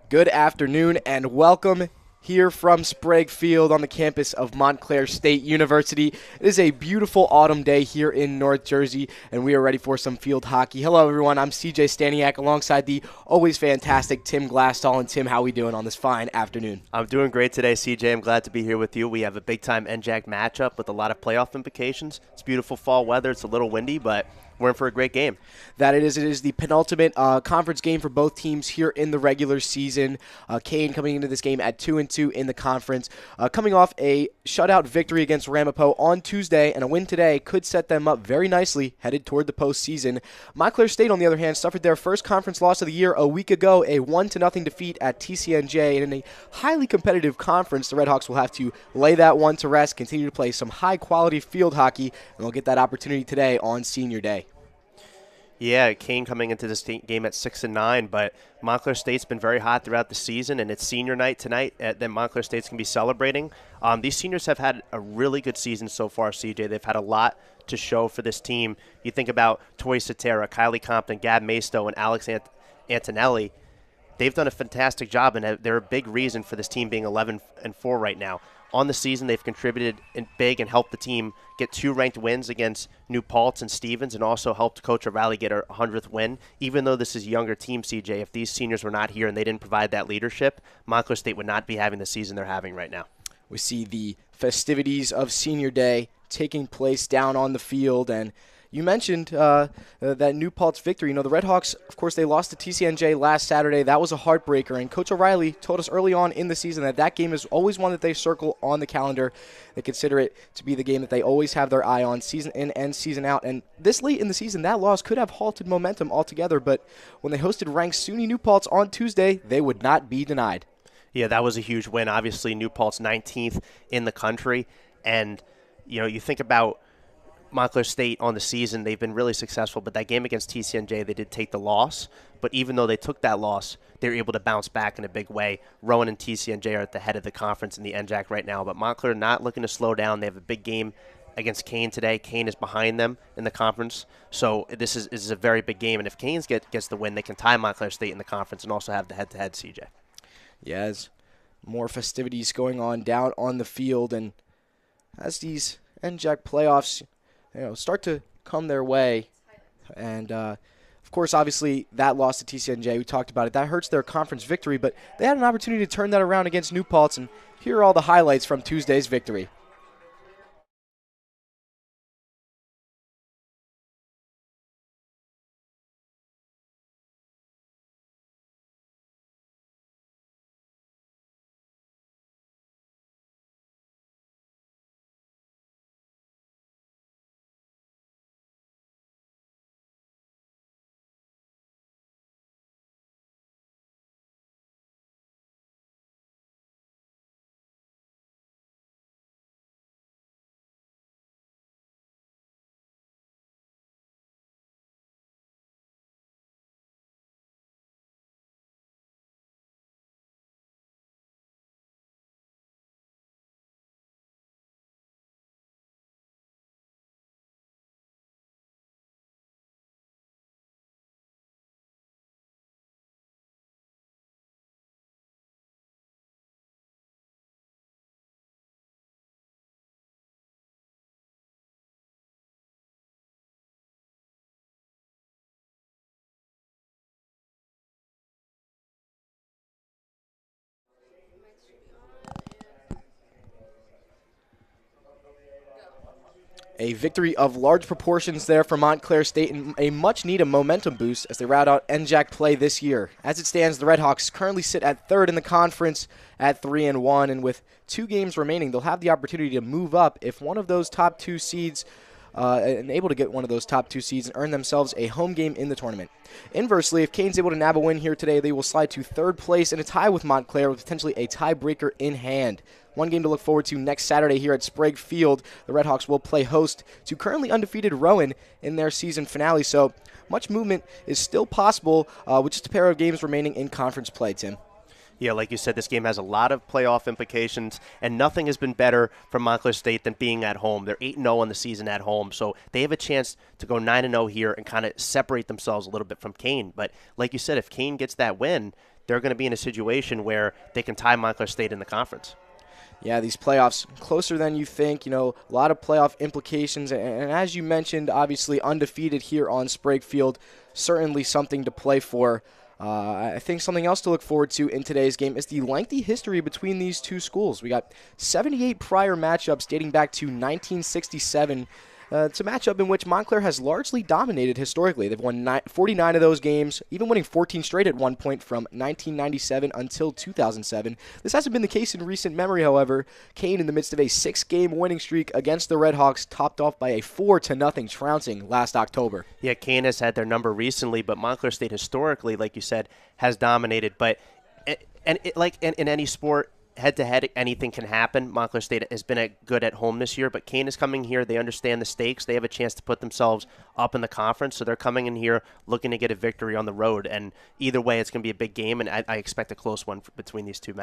Good afternoon and welcome here from Sprague Field on the campus of Montclair State University. It is a beautiful autumn day here in North Jersey, and we are ready for some field hockey. Hello, everyone. I'm CJ Staniak alongside the always fantastic Tim Glassall. And Tim, how are we doing on this fine afternoon? I'm doing great today, CJ. I'm glad to be here with you. We have a big-time NJAC matchup with a lot of playoff implications. It's beautiful fall weather. It's a little windy, but we're in for a great game. That it is. It is the penultimate conference game for both teams here in the regular season. Kean coming into this game at 2-2 in the conference. Coming off a shutout victory against Ramapo on Tuesday, and a win today could set them up very nicely headed toward the postseason. Montclair State, on the other hand, suffered their first conference loss of the year a week ago, a 1-0 defeat at TCNJ. And in a highly competitive conference, the Redhawks will have to lay that one to rest, continue to play some high-quality field hockey, and they'll get that opportunity today on Senior Day. Yeah, Kean coming into this game at 6-9, but Montclair State's been very hot throughout the season, and it's senior night tonight that Montclair State's going to be celebrating. These seniors have had a really good season so far, CJ. They've had a lot to show for this team. You think about Tori Satera, Kylie Compton, Gab Maisto, and Alex Antonelli. They've done a fantastic job, and they're a big reason for this team being 11-4 right now. On the season, they've contributed big and helped the team get 2 ranked wins against New Paltz and Stevens, and also helped Coach O'Reilly get her 100th win. Even though this is a younger team, CJ, if these seniors were not here and they didn't provide that leadership, Montclair State would not be having the season they're having right now. We see the festivities of Senior Day taking place down on the field, and you mentioned that New Paltz victory. You know, the Redhawks, of course, they lost to TCNJ last Saturday. That was a heartbreaker, and Coach O'Reilly told us early on in the season that game is always one that they circle on the calendar. They consider it to be the game that they always have their eye on, season in and season out. And this late in the season, that loss could have halted momentum altogether, but when they hosted ranked SUNY New Paltz on Tuesday, they would not be denied. Yeah, that was a huge win. Obviously, New Paltz 19th in the country, and you think about Montclair State on the season, they've been really successful, but that game against TCNJ, they did take the loss. But even though they took that loss, they were able to bounce back in a big way. Rowan and TCNJ are at the head of the conference in the NJAC right now, but Montclair not looking to slow down. They have a big game against Kean today. Kean is behind them in the conference, so this is a very big game. And if Kean gets the win, they can tie Montclair State in the conference and also have the head-to-head, CJ. Yes, more festivities going on down on the field, and as these NJAC playoffs start to come their way. And, of course, obviously, that loss to TCNJ, we talked about it, that hurts their conference victory, but they had an opportunity to turn that around against New Paltz, and here are all the highlights from Tuesday's victory. A victory of large proportions there for Montclair State, and a much-needed momentum boost as they round out NJAC play this year. As it stands, the Redhawks currently sit at third in the conference at 3-1, and with 2 games remaining, they'll have the opportunity to move up if one of those top 2 seeds and able to get one of those top 2 seeds and earn themselves a home game in the tournament. Inversely, if Kean's able to nab a win here today, they will slide to 3rd place in a tie with Montclair with potentially a tiebreaker in hand. One game to look forward to next Saturday here at Sprague Field. The Redhawks will play host to currently undefeated Rowan in their season finale, so much movement is still possible with just a pair of games remaining in conference play, Tim. Yeah, like you said, this game has a lot of playoff implications, and nothing has been better for Montclair State than being at home. They're 8-0 on the season at home, so they have a chance to go 9-0 here and kind of separate themselves a little bit from Kean. But like you said, if Kean gets that win, they're going to be in a situation where they can tie Montclair State in the conference. Yeah, these playoffs closer than you think. A lot of playoff implications. And as you mentioned, obviously undefeated here on Sprague Field, certainly something to play for. I think something else to look forward to in today's game is the lengthy history between these two schools. We got 78 prior matchups dating back to 1967. It's a matchup in which Montclair has largely dominated historically. They've won 49 of those games, even winning 14 straight at one point from 1997 until 2007. This hasn't been the case in recent memory, however. Kean, in the midst of a 6-game winning streak against the Redhawks, topped off by a 4-0 trouncing last October. Yeah, Kean has had their number recently, but Montclair State historically, like you said, has dominated. But like in any sport, head-to-head, anything can happen. Montclair State has been good at home this year, but Kean is coming here. They understand the stakes. They have a chance to put themselves up in the conference, so they're coming in here looking to get a victory on the road. And either way, it's going to be a big game, and I expect a close one between these two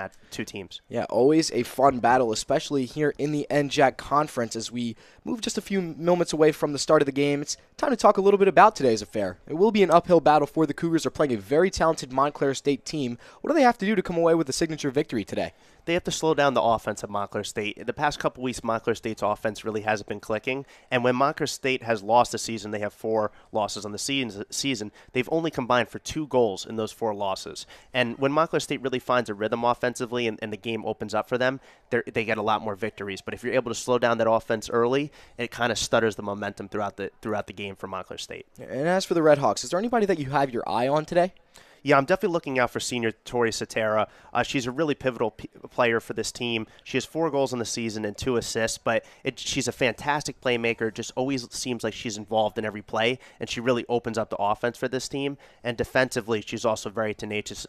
teams. Yeah, always a fun battle, especially here in the NJAC Conference. As we move just a few moments away from the start of the game, it's time to talk a little bit about today's affair. It will be an uphill battle for the Cougars. They're playing a very talented Montclair State team. What do they have to do to come away with a signature victory today? They have to slow down the offense of Montclair State. The past couple weeks, Montclair State's offense really hasn't been clicking. And when Montclair State has lost a season, they have 4 losses on the season. They've only combined for 2 goals in those 4 losses. And when Montclair State really finds a rhythm offensively and the game opens up for them, they get a lot more victories. But if you're able to slow down that offense early, it kind of stutters the momentum throughout the game for Montclair State. And as for the Redhawks, is there anybody that you have your eye on today? Yeah, I'm definitely looking out for senior Tori Satera. She's a really pivotal player for this team. She has 4 goals in the season and 2 assists, but she's a fantastic playmaker. Just always seems like she's involved in every play, and she really opens up the offense for this team. And defensively, she's also very tenacious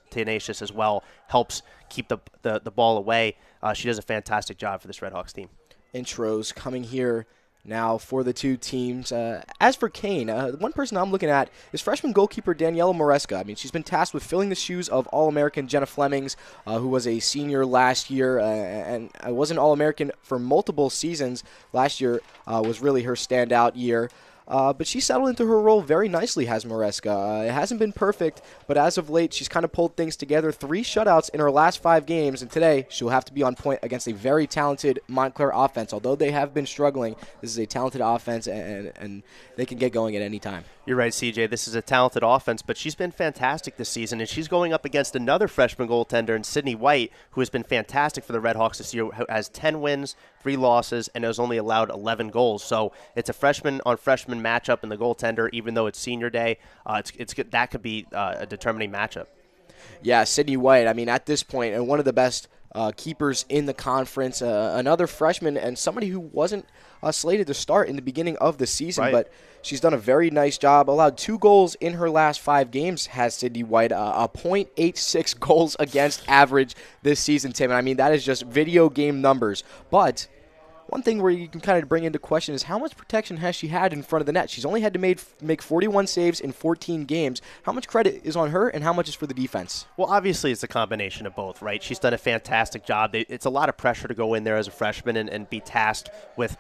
as well, helps keep the ball away. She does a fantastic job for this Redhawks team. Intros coming here now for the two teams. As for Kean, one person I'm looking at is freshman goalkeeper Daniela Moresca. I mean, she's been tasked with filling the shoes of All-American Jenna Flemings, who was a senior last year and was an All-American for multiple seasons. Last year was really her standout year. But she settled into her role very nicely, has Moresca. It hasn't been perfect, but as of late, she's kind of pulled things together. 3 shutouts in her last 5 games, and today she'll have to be on point against a very talented Montclair offense. Although they have been struggling, this is a talented offense, and they can get going at any time. You're right, CJ. This is a talented offense, but she's been fantastic this season, and she's going up against another freshman goaltender in Sydney White, who has been fantastic for the Redhawks this year, who has 10 wins, 3 losses, and has only allowed 11 goals. So it's a freshman-on-freshman matchup in the goaltender, even though it's senior day. It's good. That could be a determining matchup. Yeah, Sydney White, I mean, at this point, and one of the best keepers in the conference, another freshman, and somebody who wasn't slated to start in the beginning of the season, right. But she's done a very nice job. Allowed 2 goals in her last 5 games, has Sydney White, a .86 goals against average this season, Tim. And I mean, that is just video game numbers. But one thing where you can kind of bring into question is how much protection has she had in front of the net? She's only had to make 41 saves in 14 games. How much credit is on her, and how much is for the defense? Well, obviously it's a combination of both, right? She's done a fantastic job. It's a lot of pressure to go in there as a freshman and be tasked with,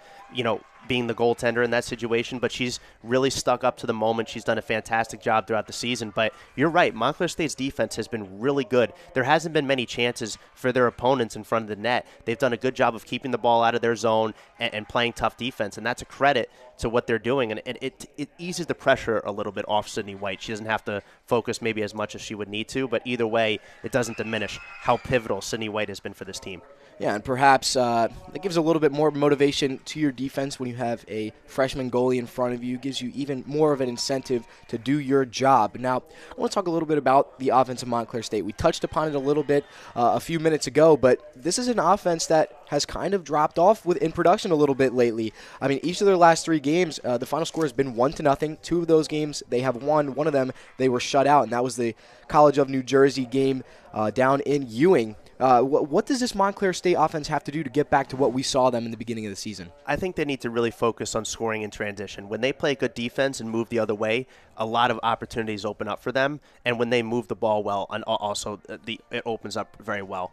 being the goaltender in that situation, but she's really stuck up to the moment. She's done a fantastic job throughout the season, but you're right. Montclair State's defense has been really good. There hasn't been many chances for their opponents in front of the net. They've done a good job of keeping the ball out of their zone and playing tough defense, and that's a credit to what they're doing, and it eases the pressure a little bit off Sydney White. She doesn't have to focus maybe as much as she would need to, but either way, it doesn't diminish how pivotal Sydney White has been for this team. Yeah, and perhaps that gives a little bit more motivation to your defense when you have a freshman goalie in front of you. Gives you even more of an incentive to do your job. Now, I want to talk a little bit about the offense of Montclair State. We touched upon it a little bit a few minutes ago, but this is an offense that has kind of dropped off in production a little bit lately. I mean, each of their last 3 games, the final score has been 1-0. 2 of those games they have won. One of them they were shut out, and that was the College of New Jersey game down in Ewing. What does this Montclair State offense have to do to get back to what we saw them in the beginning of the season? I think they need to really focus on scoring in transition. When they play good defense and move the other way, a lot of opportunities open up for them. And when they move the ball well, and also it opens up very well.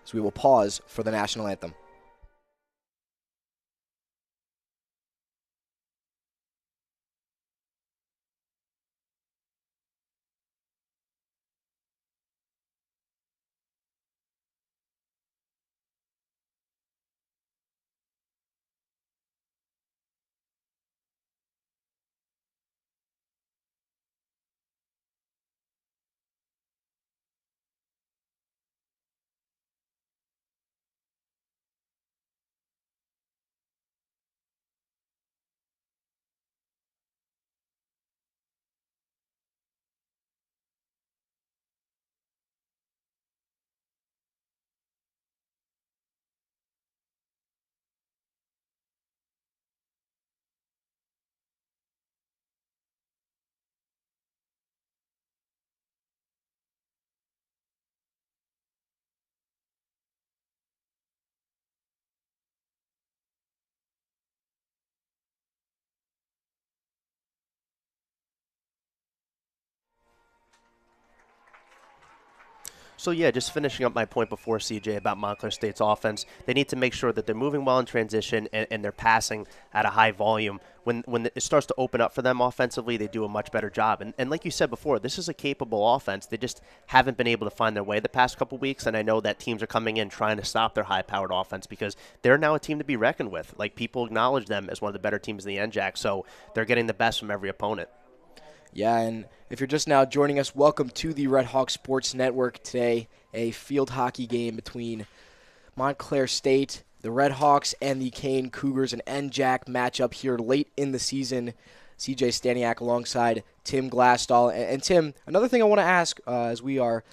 So we will pause for the national anthem. So yeah, just finishing up my point before, CJ, about Montclair State's offense, they need to make sure that they're moving well in transition and they're passing at a high volume. When it starts to open up for them offensively, they do a much better job. And like you said before, this is a capable offense. They just haven't been able to find their way the past couple weeks, and I know that teams are coming in trying to stop their high-powered offense because they're now a team to be reckoned with. Like, people acknowledge them as one of the better teams in the NJAC, so they're getting the best from every opponent. Yeah, and if you're just now joining us, welcome to the Red Hawk Sports Network. Today, a field hockey game between Montclair State, the Red Hawks, and the Kean Cougars, an NJAC matchup here late in the season. CJ Staniak alongside Tim Glassdahl. And Tim, another thing I want to ask as we are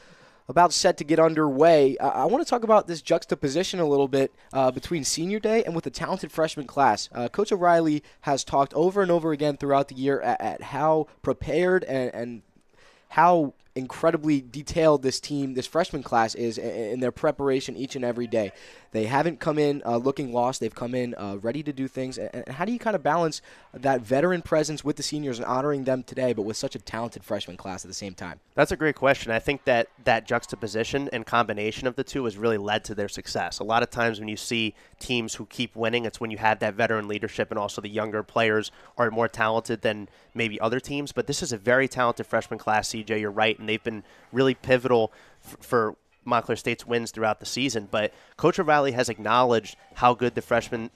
about set to get underway, I want to talk about this juxtaposition a little bit between senior day and with the talented freshman class. Coach O'Reilly has talked over and over again throughout the year at how prepared and how incredibly detailed this team, this freshman class is in their preparation each and every day. They haven't come in looking lost. They've come in ready to do things. And how do you kind of balance that veteran presence with the seniors and honoring them today, but with such a talented freshman class at the same time? That's a great question. I think that juxtaposition and combination of the two has really led to their success. A lot of times when you see teams who keep winning, it's when you have that veteran leadership and also the younger players are more talented than maybe other teams. But this is a very talented freshman class, CJ. You're right, and they've been really pivotal for Montclair State's wins throughout the season. But Coach O'Reilly has acknowledged how good the freshmen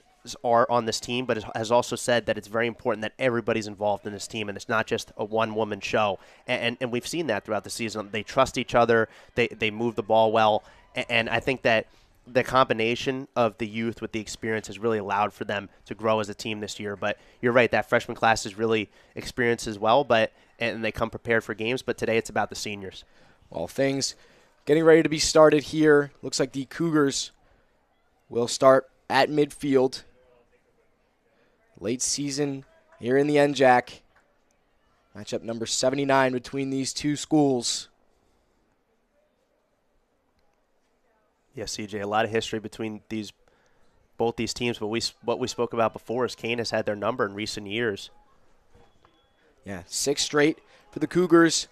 are on this team, but has also said that it's very important that everybody's involved in this team and it's not just a one-woman show. And we've seen that throughout the season. They trust each other. They move the ball well. And I think that the combination of the youth with the experience has really allowed for them to grow as a team this year. But you're right, that freshman class is really experienced as well, and they come prepared for games. But today it's about the seniors. Well, things getting ready to be started here. Looks like the Cougars will start at midfield. Late season here in the NJAC. Matchup number 79 between these two schools. Yeah, CJ, a lot of history between both these teams, but what we spoke about before is Kean has had their number in recent years. Yeah, 6 straight for the Cougars.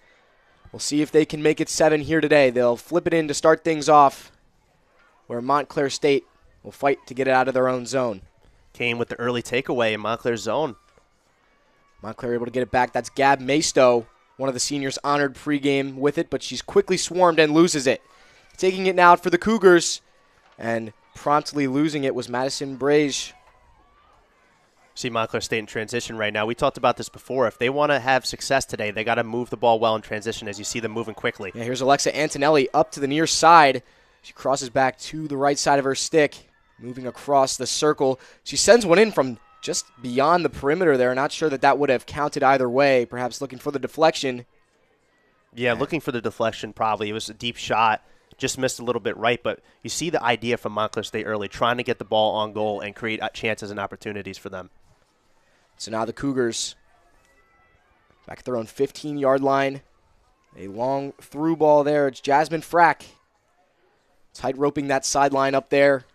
We'll see if they can make it 7 here today. They'll flip it in to start things off, where Montclair State will fight to get it out of their own zone. Kean with the early takeaway in Montclair's zone. Montclair able to get it back. That's Gab Maisto, one of the seniors honored pregame with it, but she's quickly swarmed and loses it. Taking it now for the Cougars, and promptly losing it was Madison Brage. See Montclair State in transition right now. We talked about this before. If they want to have success today, they got to move the ball well in transition as you see them moving quickly. Yeah, here's Alexa Antonelli up to the near side. She crosses back to the right side of her stick, moving across the circle. She sends one in from just beyond the perimeter there. Not sure that would have counted either way. Perhaps looking for the deflection. Yeah, looking for the deflection probably. It was a deep shot. Just missed a little bit right, but you see the idea from Montclair State early, trying to get the ball on goal and create chances and opportunities for them. So now the Cougars back at their own 15-yard line. A long through ball there. It's Jasmine Frack Tight roping that sideline up there.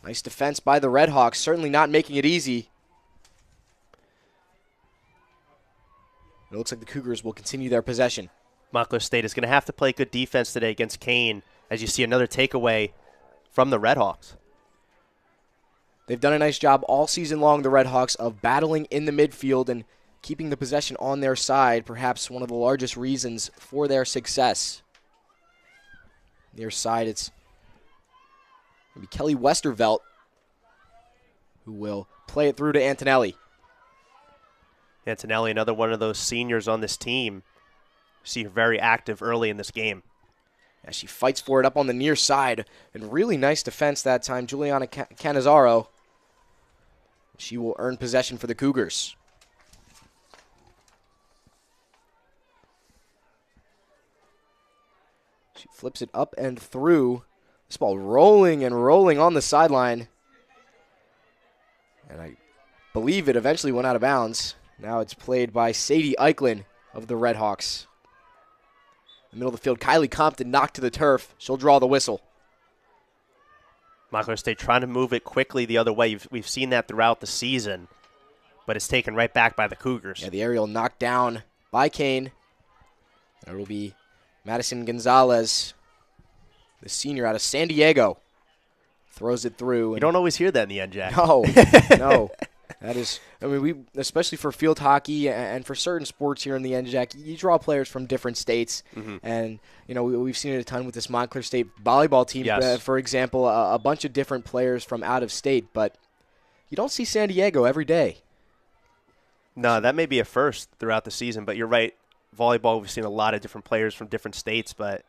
Nice defense by the Redhawks, certainly not making it easy. It looks like the Cougars will continue their possession. Montclair State is going to have to play good defense today against Kean as you see another takeaway from the Redhawks. They've done a nice job all season long, the Redhawks, of battling in the midfield and keeping the possession on their side, perhaps one of the largest reasons for their success. Near side, it's going to be Kelly Westervelt who will play it through to Antonelli. Antonelli, another one of those seniors on this team. See her very active early in this game. As she fights for it up on the near side. And really nice defense that time, Juliana Canizaro. She will earn possession for the Cougars. She flips it up and through. This ball rolling and rolling on the sideline. And I believe it eventually went out of bounds. Now it's played by Sadie Eichlin of the Redhawks. In the middle of the field, Kylie Compton knocked to the turf. She'll draw the whistle. Montclair State trying to move it quickly the other way. We've seen that throughout the season, but it's taken right back by the Cougars. Yeah, the aerial knocked down by Kean. It will be Madison Gonzalez, the senior out of San Diego. Throws it through. You don't always hear that in the end, Jack. No, no. That is, I mean, we especially for field hockey and for certain sports here in the NJAC, you draw players from different states, and you know we've seen it a ton with this Montclair State volleyball team. Yes. For example, a bunch of different players from out of state, but you don't see San Diego every day. No, that may be a first throughout the season, but you're right. Volleyball, we've seen a lot of different players from different states, but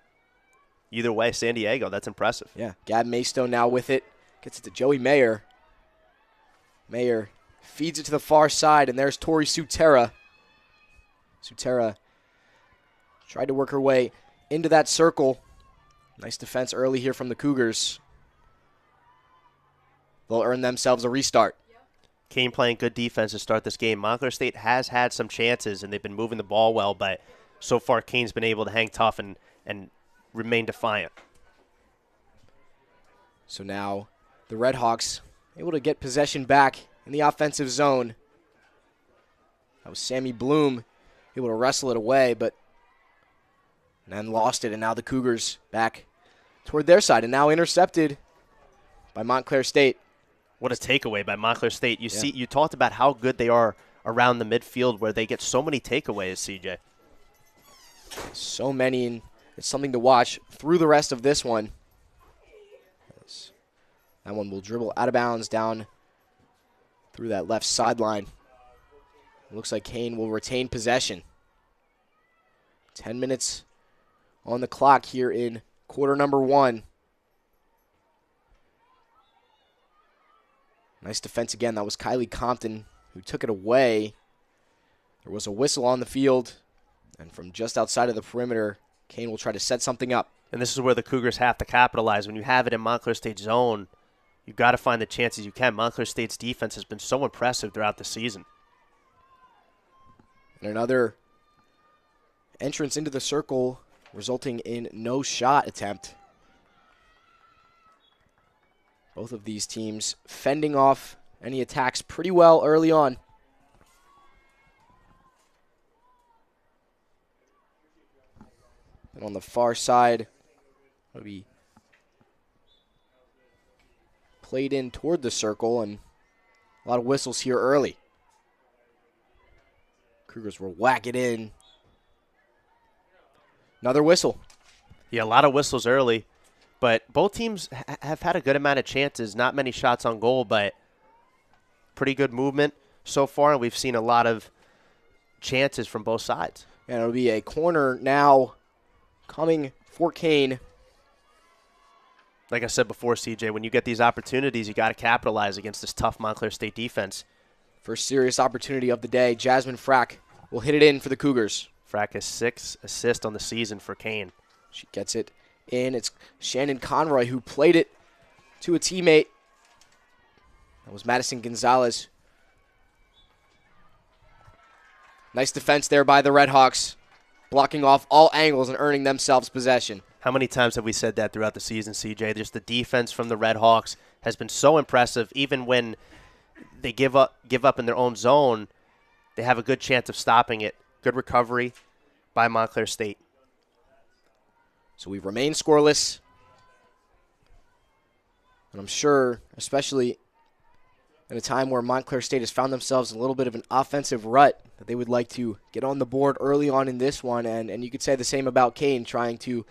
either way, San Diego, that's impressive. Yeah, Gab Maystone now with it, gets it to Joey Mayer. Mayer feeds it to the far side, and there's Tori Sutera. Sutera tried to work her way into that circle. Nice defense early here from the Cougars. They'll earn themselves a restart. Kean playing good defense to start this game. Montclair State has had some chances, and they've been moving the ball well, but so far Kean's been able to hang tough and remain defiant. So now the Redhawks able to get possession back in the offensive zone. That was Sammy Bloom able to wrestle it away, but then lost it, and now the Cougars back toward their side, and now intercepted by Montclair State. What a takeaway by Montclair State. You talked about how good they are around the midfield where they get so many takeaways, CJ. So many, and it's something to watch through the rest of this one. That one will dribble out of bounds down through that left sideline. Looks like Kean will retain possession. 10 minutes on the clock here in quarter number one. Nice defense again. That was Kylie Compton who took it away. There was a whistle on the field, and from just outside of the perimeter, Kean will try to set something up. And this is where the Cougars have to capitalize. When you have it in Montclair State's zone, you've got to find the chances you can. Montclair State's defense has been so impressive throughout the season. And another entrance into the circle, resulting in no shot attempt. Both of these teams fending off any attacks pretty well early on. And on the far side, it'll be played in toward the circle, and a lot of whistles here early. Cougars will whack it in. Another whistle. Yeah, a lot of whistles early. But both teams have had a good amount of chances. Not many shots on goal, but pretty good movement so far. And we've seen a lot of chances from both sides. And it'll be a corner now coming for Kean. Like I said before, CJ, when you get these opportunities, you got to capitalize against this tough Montclair State defense. First serious opportunity of the day. Jasmine Frack will hit it in for the Cougars. Frack has 6 assists on the season for Kean. She gets it in. It's Shannon Conroy who played it to a teammate. That was Madison Gonzalez. Nice defense there by the Redhawks, blocking off all angles and earning themselves possession. How many times have we said that throughout the season, CJ? Just the defense from the Red Hawks has been so impressive. Even when they give up in their own zone, they have a good chance of stopping it. Good recovery by Montclair State. So we remain scoreless. And I'm sure, especially at a time where Montclair State has found themselves in a little bit of an offensive rut, that they would like to get on the board early on in this one. And you could say the same about Kean, trying to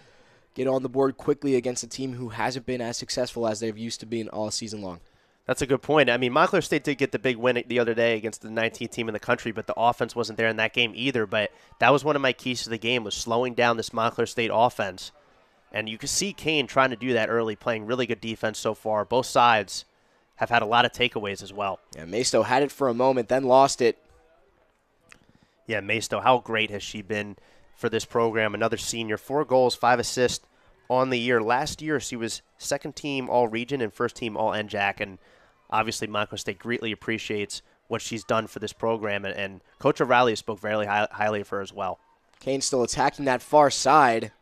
get on the board quickly against a team who hasn't been as successful as they've used to being all season long. That's a good point. I mean, Montclair State did get the big win the other day against the 19th team in the country, but the offense wasn't there in that game either. But that was one of my keys to the game, was slowing down this Montclair State offense. And you can see Kean trying to do that early, playing really good defense so far. Both sides have had a lot of takeaways as well. Yeah, Maisto had it for a moment, then lost it. Yeah, Maisto, how great has she been for this program? Another senior, 4 goals, 5 assists on the year. Last year, she was second team All-Region and first team All-NJAC, and obviously Montclair State greatly appreciates what she's done for this program, and Coach O'Reilly spoke very highly of her as well. Kean still attacking that far side.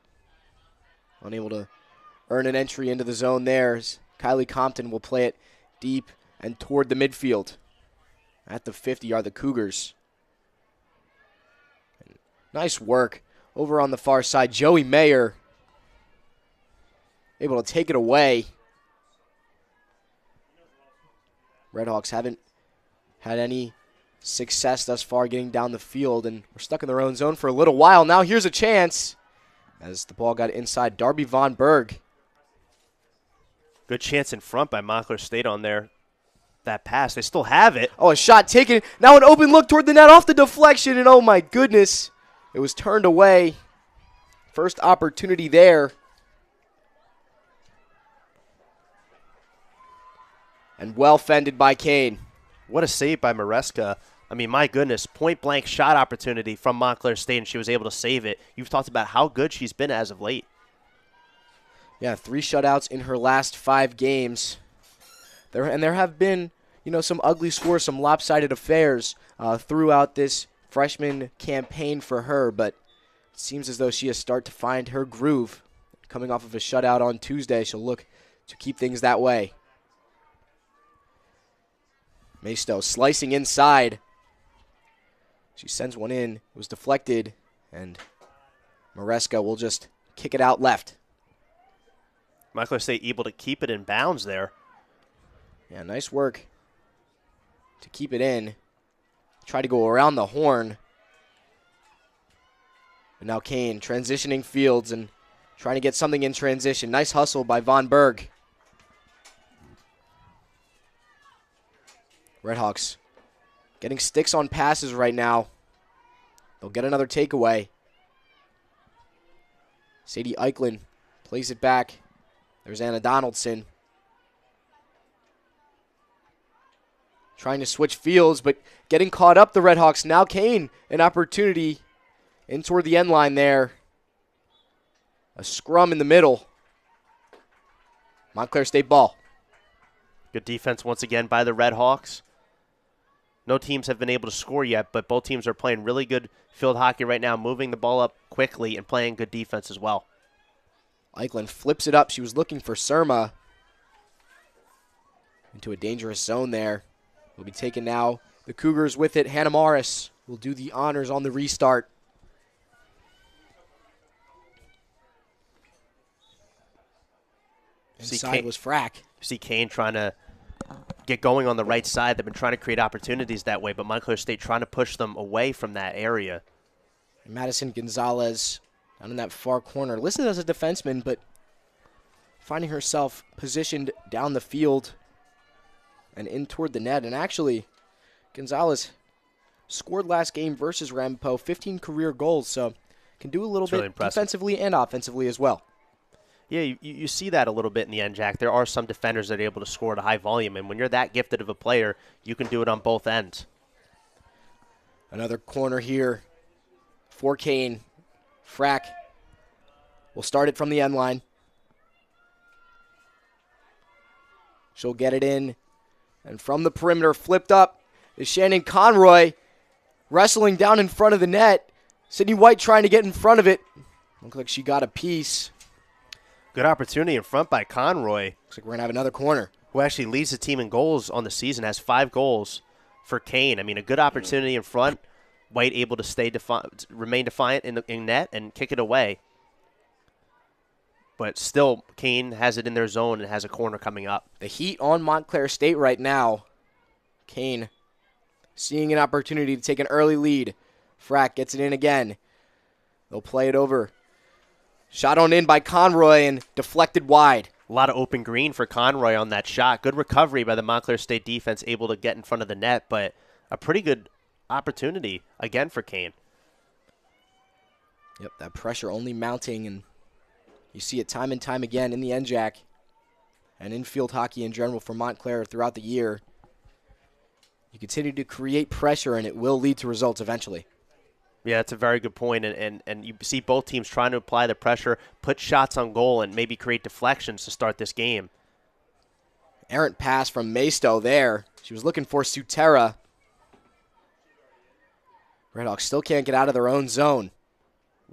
Unable to earn an entry into the zone there. Kylie Compton will play it deep and toward the midfield. At the 50 are the Cougars. And nice work over on the far side. Joey Mayer able to take it away. Redhawks haven't had any success thus far getting down the field, and we're stuck in their own zone for a little while. Now here's a chance as the ball got inside. Darby Von Berg. Good chance in front by Montclair State on that pass. They still have it. Oh, a shot taken. Now an open look toward the net off the deflection, and oh my goodness, it was turned away. First opportunity there. And well fended by Kean. What a save by Maresca. I mean, my goodness, point-blank shot opportunity from Montclair State, and she was able to save it. You've talked about how good she's been as of late. Yeah, 3 shutouts in her last 5 games. There have been, some ugly scores, some lopsided affairs throughout this freshman campaign for her, but it seems as though she has started to find her groove. Coming off of a shutout on Tuesday, she'll look to keep things that way. Maisto slicing inside. She sends one in. It was deflected, and Maresca will just kick it out left. Montclair State able to keep it in bounds there. Yeah, nice work to keep it in. Try to go around the horn. But now Kean transitioning fields and trying to get something in transition. Nice hustle by Von Berg. Redhawks getting sticks on passes right now. They'll get another takeaway. Sadie Eichlin plays it back. There's Anna Donaldson. Trying to switch fields, but getting caught up, the Redhawks. Now Kean, an opportunity in toward the end line there. A scrum in the middle. Montclair State ball. Good defense once again by the Redhawks. No teams have been able to score yet, but both teams are playing really good field hockey right now, moving the ball up quickly and playing good defense as well. Eichlin flips it up. She was looking for Surma. Into a dangerous zone there. Will be taken now. The Cougars with it. Hannah Morris will do the honors on the restart. Inside was Frack. You see Kean trying to get going on the right side. They've been trying to create opportunities that way, but Montclair State trying to push them away from that area. Madison Gonzalez down in that far corner, listed as a defenseman, but finding herself positioned down the field and in toward the net. And actually, Gonzalez scored last game versus Ramapo, 15 career goals, so can do a little bit defensively and offensively as well. Yeah, you see that a little bit in the NJAC. There are some defenders that are able to score at a high volume, and when you're that gifted of a player, you can do it on both ends. Another corner here for Kean. Frack will start it from the end line. She'll get it in, and from the perimeter, flipped up, is Shannon Conroy wrestling down in front of the net. Sydney White trying to get in front of it. Looks like she got a piece. Good opportunity in front by Conroy, Looks like we're going to have another corner. who actually leads the team in goals on the season, has 5 goals for Kean. I mean, a good opportunity in front. White able to remain defiant in net and kick it away. But still, Kean has it in their zone and has a corner coming up. The heat on Montclair State right now. Kean seeing an opportunity to take an early lead. Frack gets it in again. They'll play it over. Shot on in by Conroy and deflected wide. A lot of open green for Conroy on that shot. Good recovery by the Montclair State defense, able to get in front of the net, but a pretty good opportunity again for Kean. Yep, that pressure only mounting, and you see it time and time again in the NJAC and in field hockey in general for Montclair throughout the year. You continue to create pressure, and it will lead to results eventually. Yeah, that's a very good point, and you see both teams trying to apply the pressure, put shots on goal, and maybe create deflections to start this game. Errant pass from Maisto there. She was looking for Sutera. Redhawks still can't get out of their own zone.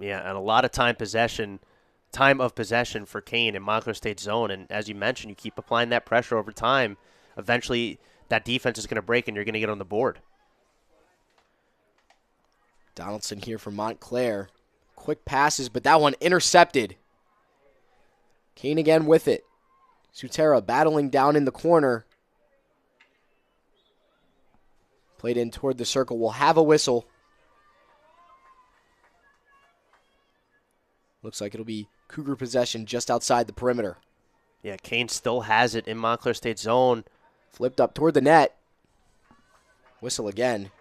Yeah, and a lot of time of possession for Kean in Montclair State's zone, and as you mentioned, you keep applying that pressure over time. Eventually, that defense is going to break, and you're going to get on the board. Donaldson here for Montclair. Quick passes, but that one intercepted. Kean again with it. Sutera battling down in the corner. Played in toward the circle. We'll have a whistle. Looks like it'll be Cougar possession just outside the perimeter. Yeah, Kean still has it in Montclair State's zone. Flipped up toward the net. Whistle again.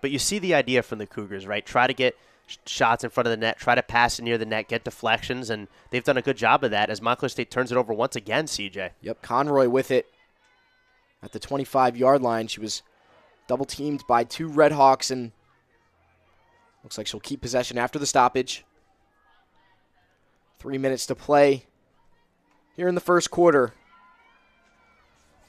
But you see the idea from the Cougars, right? Try to get shots in front of the net, try to pass it near the net, get deflections, and they've done a good job of that as Montclair State turns it over once again, CJ. Yep, Conroy with it at the 25-yard line. She was double-teamed by 2 Redhawks, and looks like she'll keep possession after the stoppage. 3 minutes to play here in the first quarter.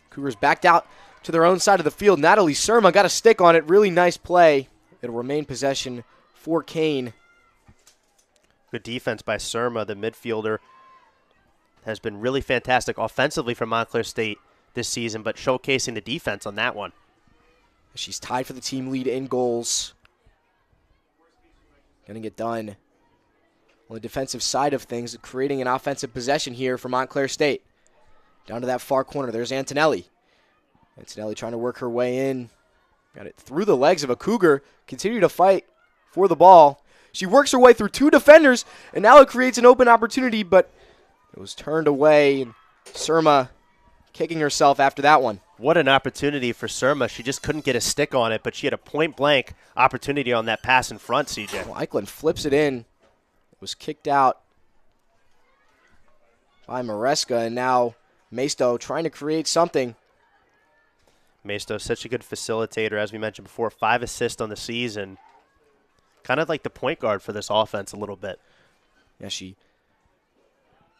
Cougars backed out to their own side of the field. Natalie Surma got a stick on it. Really nice play. It'll remain possession for Kean. Good defense by Surma, the midfielder. Has been really fantastic offensively for Montclair State this season, but showcasing the defense on that one. She's tied for the team lead in goals. Gonna get done on the defensive side of things, creating an offensive possession here for Montclair State. Down to that far corner. There's Antonelli. Antonelli trying to work her way in. Got it through the legs of a Cougar. Continue to fight for the ball. She works her way through 2 defenders, and now it creates an open opportunity, but it was turned away. And Surma kicking herself after that one. What an opportunity for Surma. She just couldn't get a stick on it, but she had a point-blank opportunity on that pass in front, CJ. Well, Eichlin flips it in. It was kicked out by Maresca, and now Maisto trying to create something. Maisto, such a good facilitator, as we mentioned before, 5 assists on the season. Kind of like the point guard for this offense a little bit. Yeah, she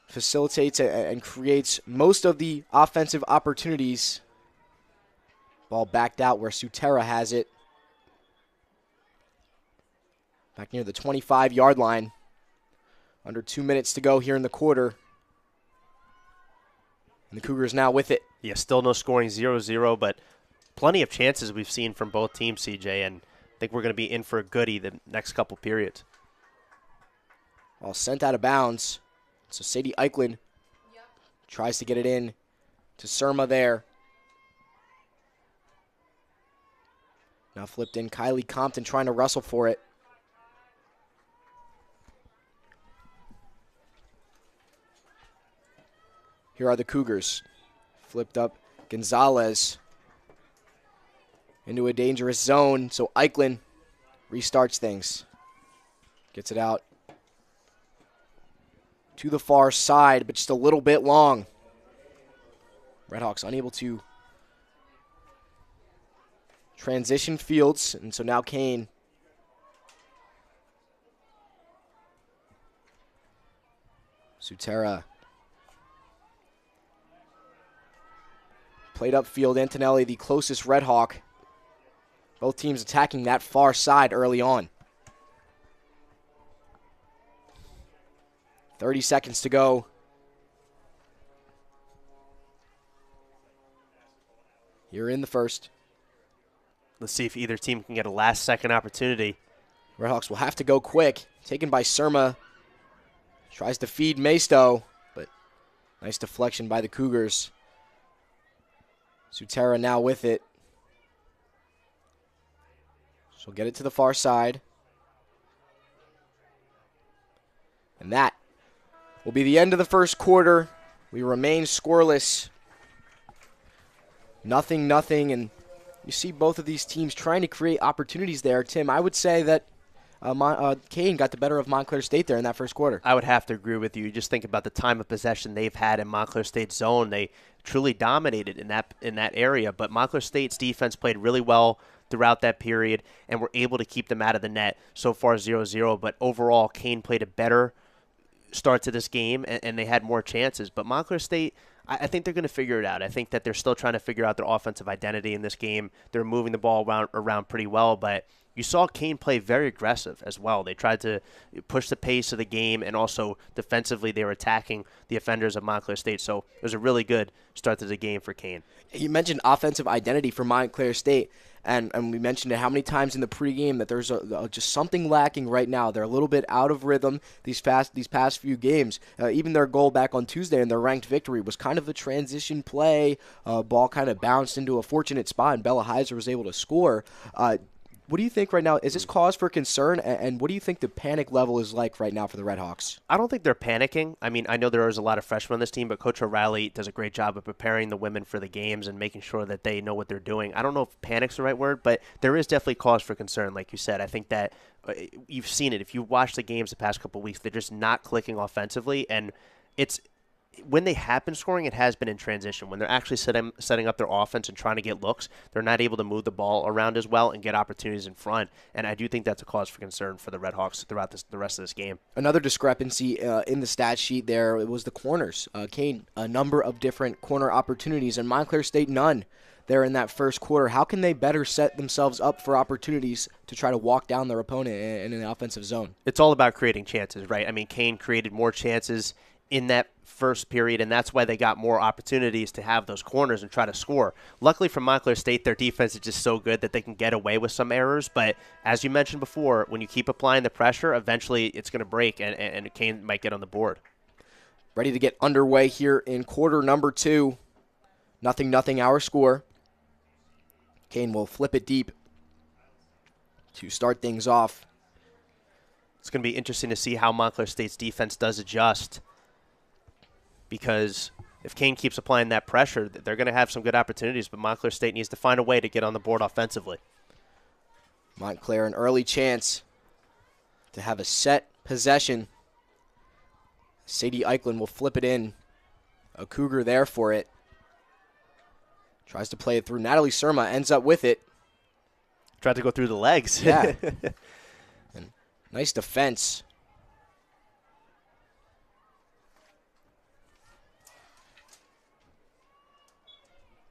facilitates and creates most of the offensive opportunities. Ball backed out where Sutera has it. Back near the 25-yard line. Under 2 minutes to go here in the quarter. And the Cougars now with it. Yeah, still no scoring, 0-0, but plenty of chances we've seen from both teams, CJ, and I think we're going to be in for a goodie the next couple periods. All sent out of bounds. So Sadie Eichlin tries to get it in to Surma there. Now flipped in. Kylie Compton trying to wrestle for it. Here are the Cougars. Flipped up Gonzalez into a dangerous zone. So Eichlin restarts things. Gets it out to the far side, but just a little bit long. Redhawks unable to transition fields, and so now Kean. Sutera. Played upfield, Antonelli, the closest Redhawk. Both teams attacking that far side early on. 30 seconds to go here in the first. Let's see if either team can get a last-second opportunity. Redhawks will have to go quick. Taken by Surma. Tries to feed Maisto, but nice deflection by the Cougars. Sutera now with it. She'll get it to the far side. And that will be the end of the first quarter. We remain scoreless. 0-0, and you see both of these teams trying to create opportunities there. Tim, I would say that Kean got the better of Montclair State there in that first quarter. I would have to agree with you. Just think about the time of possession they've had in Montclair State's zone. They truly dominated in that area, but Montclair State's defense played really well throughout that period and were able to keep them out of the net. So far 0-0, but overall Kean played a better start to this game, and they had more chances. But Montclair State, I think they're going to figure it out. I think that they're still trying to figure out their offensive identity in this game. They're moving the ball around pretty well, but you saw Kean play very aggressive as well. They tried to push the pace of the game, and also defensively they were attacking the offenders of Montclair State. So it was a really good start to the game for Kean. You mentioned offensive identity for Montclair State, and we mentioned it how many times in the pregame that there's just something lacking right now. They're a little bit out of rhythm these past few games. Even their goal back on Tuesday in their ranked victory was kind of a transition play. Ball kind of bounced into a fortunate spot, and Bella Heiser was able to score. What do you think right now? Is this cause for concern, and what do you think the panic level is like right now for the Redhawks? I don't think they're panicking. I mean, I know there is a lot of freshmen on this team, but Coach O'Reilly does a great job of preparing the women for the games and making sure that they know what they're doing. I don't know if panic's the right word, but there is definitely cause for concern, like you said. I think that you've seen it. If you watch the games the past couple of weeks, they're just not clicking offensively, and it's when they have been scoring, it has been in transition. When they're actually setting up their offense and trying to get looks, they're not able to move the ball around as well and get opportunities in front. And I do think that's a cause for concern for the Redhawks throughout the rest of this game. Another discrepancy in the stat sheet there, it was the corners. Kean, a number of different corner opportunities, and Montclair State none there in that first quarter. How can they better set themselves up for opportunities to try to walk down their opponent in an offensive zone? It's all about creating chances, right? I mean, Kean created more chances in that first period, and that's why they got more opportunities to have those corners and try to score. Luckily for Montclair State, their defense is just so good that they can get away with some errors, but as you mentioned before, when you keep applying the pressure, eventually it's going to break, and Kean might get on the board. Ready to get underway here in quarter number 2. 0-0 our score. Kean will flip it deep to start things off. It's going to be interesting to see how Montclair State's defense does adjust, because if Kean keeps applying that pressure, they're going to have some good opportunities, but Montclair State needs to find a way to get on the board offensively. Montclair, an early chance to have a set possession. Sadie Eichlin will flip it in. A Cougar there for it. Tries to play it through. Natalie Surma ends up with it. Tried to go through the legs. Yeah. And nice defense.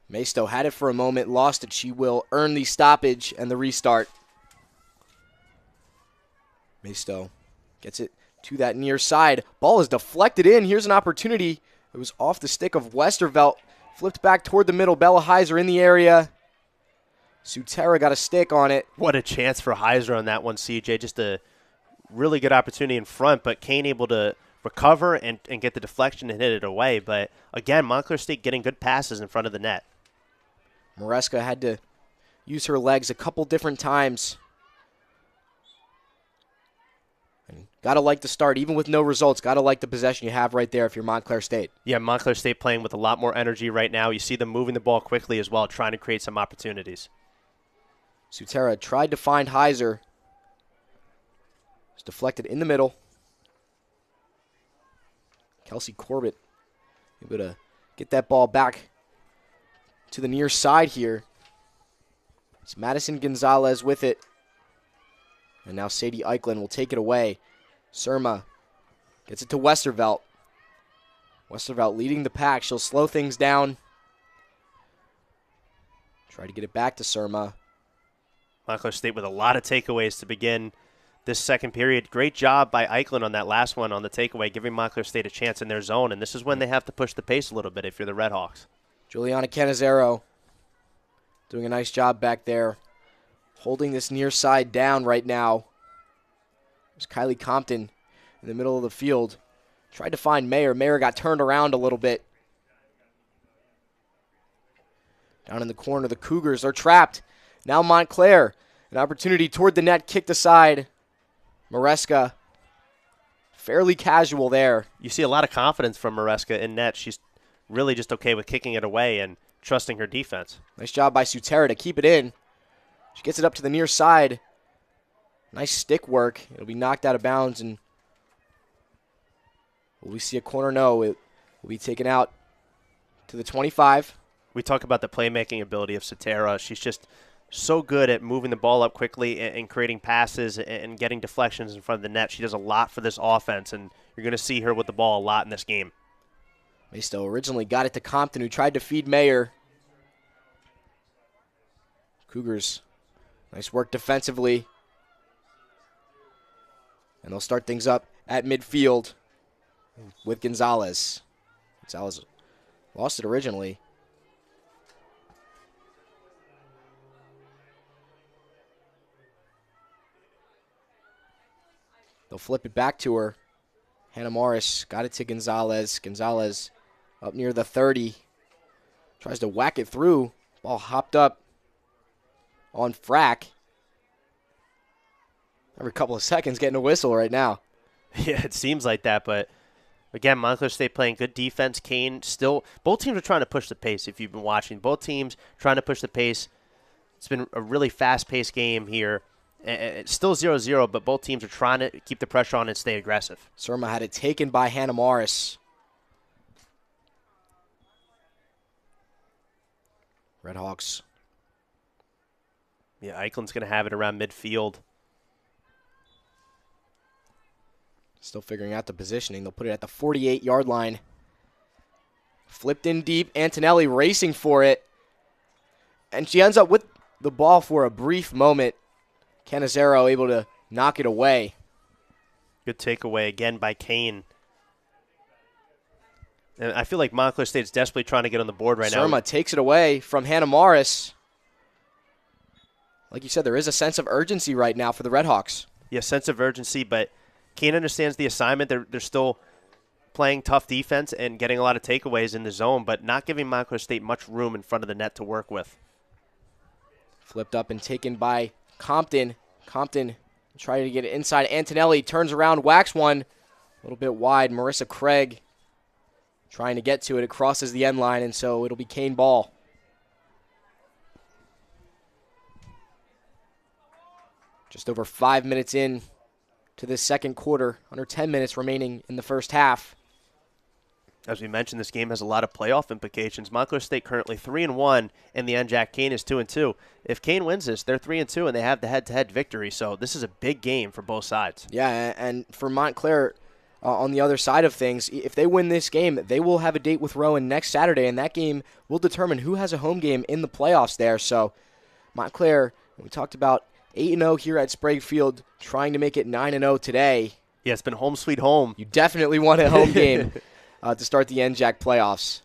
Maisto had it for a moment, lost it. She will earn the stoppage and the restart. Maisto gets it to that near side. Ball is deflected in. Here's an opportunity. It was off the stick of Westervelt. Flipped back toward the middle. Bella Heiser in the area. Sutera got a stick on it. What a chance for Heiser on that one, CJ. Just a really good opportunity in front, but Kean able to recover and get the deflection and hit it away. But, again, Montclair State getting good passes in front of the net. Maresca had to use her legs a couple different times. And gotta like the start, even with no results. Gotta like the possession you have right there if you're Montclair State. Yeah, Montclair State playing with a lot more energy right now. You see them moving the ball quickly as well, trying to create some opportunities. Sutera tried to find Heiser. It's deflected in the middle. Kelsey Corbett able to get that ball back to the near side here. It's Madison Gonzalez with it. And now Sadie Eichlin will take it away. Surma gets it to Westervelt. Westervelt leading the pack. She'll slow things down. Try to get it back to Surma. Montclair State with a lot of takeaways to begin this second period. Great job by Eichlin on that last one on the takeaway, giving Montclair State a chance in their zone. And this is when they have to push the pace a little bit if you're the Redhawks. Juliana Canizero doing a nice job back there, holding this near side down right now. There's Kylie Compton in the middle of the field. Tried to find Mayer. Mayer got turned around a little bit. Down in the corner, the Cougars are trapped. Now Montclair, an opportunity toward the net, kicked aside. Maresca, fairly casual there. You see a lot of confidence from Maresca in net. She's really just okay with kicking it away and trusting her defense. Nice job by Sutera to keep it in. She gets it up to the near side. Nice stick work. It'll be knocked out of bounds. And will we see a corner? No, it will be taken out to the 25. We talk about the playmaking ability of Sutera. She's just so good at moving the ball up quickly and creating passes and getting deflections in front of the net. She does a lot for this offense, and you're going to see her with the ball a lot in this game. Maystow originally got it to Compton, who tried to feed Mayer. Cougars, nice work defensively. And they'll start things up at midfield with Gonzalez. Gonzalez lost it originally. They'll flip it back to her. Hannah Morris got it to Gonzalez. Gonzalez up near the 30. Tries to whack it through. Ball hopped up on Frack. Every couple of seconds getting a whistle right now. Yeah, it seems like that, but again, Montclair State playing good defense. Kean still, both teams are trying to push the pace if you've been watching. Both teams trying to push the pace. It's been a really fast-paced game here. It's still 0-0, but both teams are trying to keep the pressure on and stay aggressive. Surma had it taken by Hannah Morris. Redhawks. Yeah, Eikeland's going to have it around midfield. Still figuring out the positioning. They'll put it at the 48-yard line. Flipped in deep. Antonelli racing for it. And she ends up with the ball for a brief moment. Canizero able to knock it away. Good takeaway again by Kean. And I feel like Montclair State's desperately trying to get on the board right now. Surma takes it away from Hannah Morris. Like you said, there is a sense of urgency right now for the Redhawks. Yeah, sense of urgency, but Kean understands the assignment. They're still playing tough defense and getting a lot of takeaways in the zone, but not giving Montclair State much room in front of the net to work with. Flipped up and taken by Compton. Compton trying to get it inside. Antonelli turns around, whacks one. A little bit wide. Marissa Craig trying to get to it. It crosses the end line, and so it'll be Kean ball. Just over 5 minutes in to this second quarter. Under 10 minutes remaining in the first half. As we mentioned, this game has a lot of playoff implications. Montclair State currently 3-1, and the NJAC Kean is 2-2. If Kean wins this, they're 3-2, and they have the head-to-head victory. So this is a big game for both sides. Yeah, and for Montclair, on the other side of things, if they win this game, they will have a date with Rowan next Saturday, and that game will determine who has a home game in the playoffs there. So Montclair, we talked about 8-0 here at Sprague Field, trying to make it 9-0 today. Yeah, it's been home sweet home. You definitely want a home game to start the NJAC playoffs.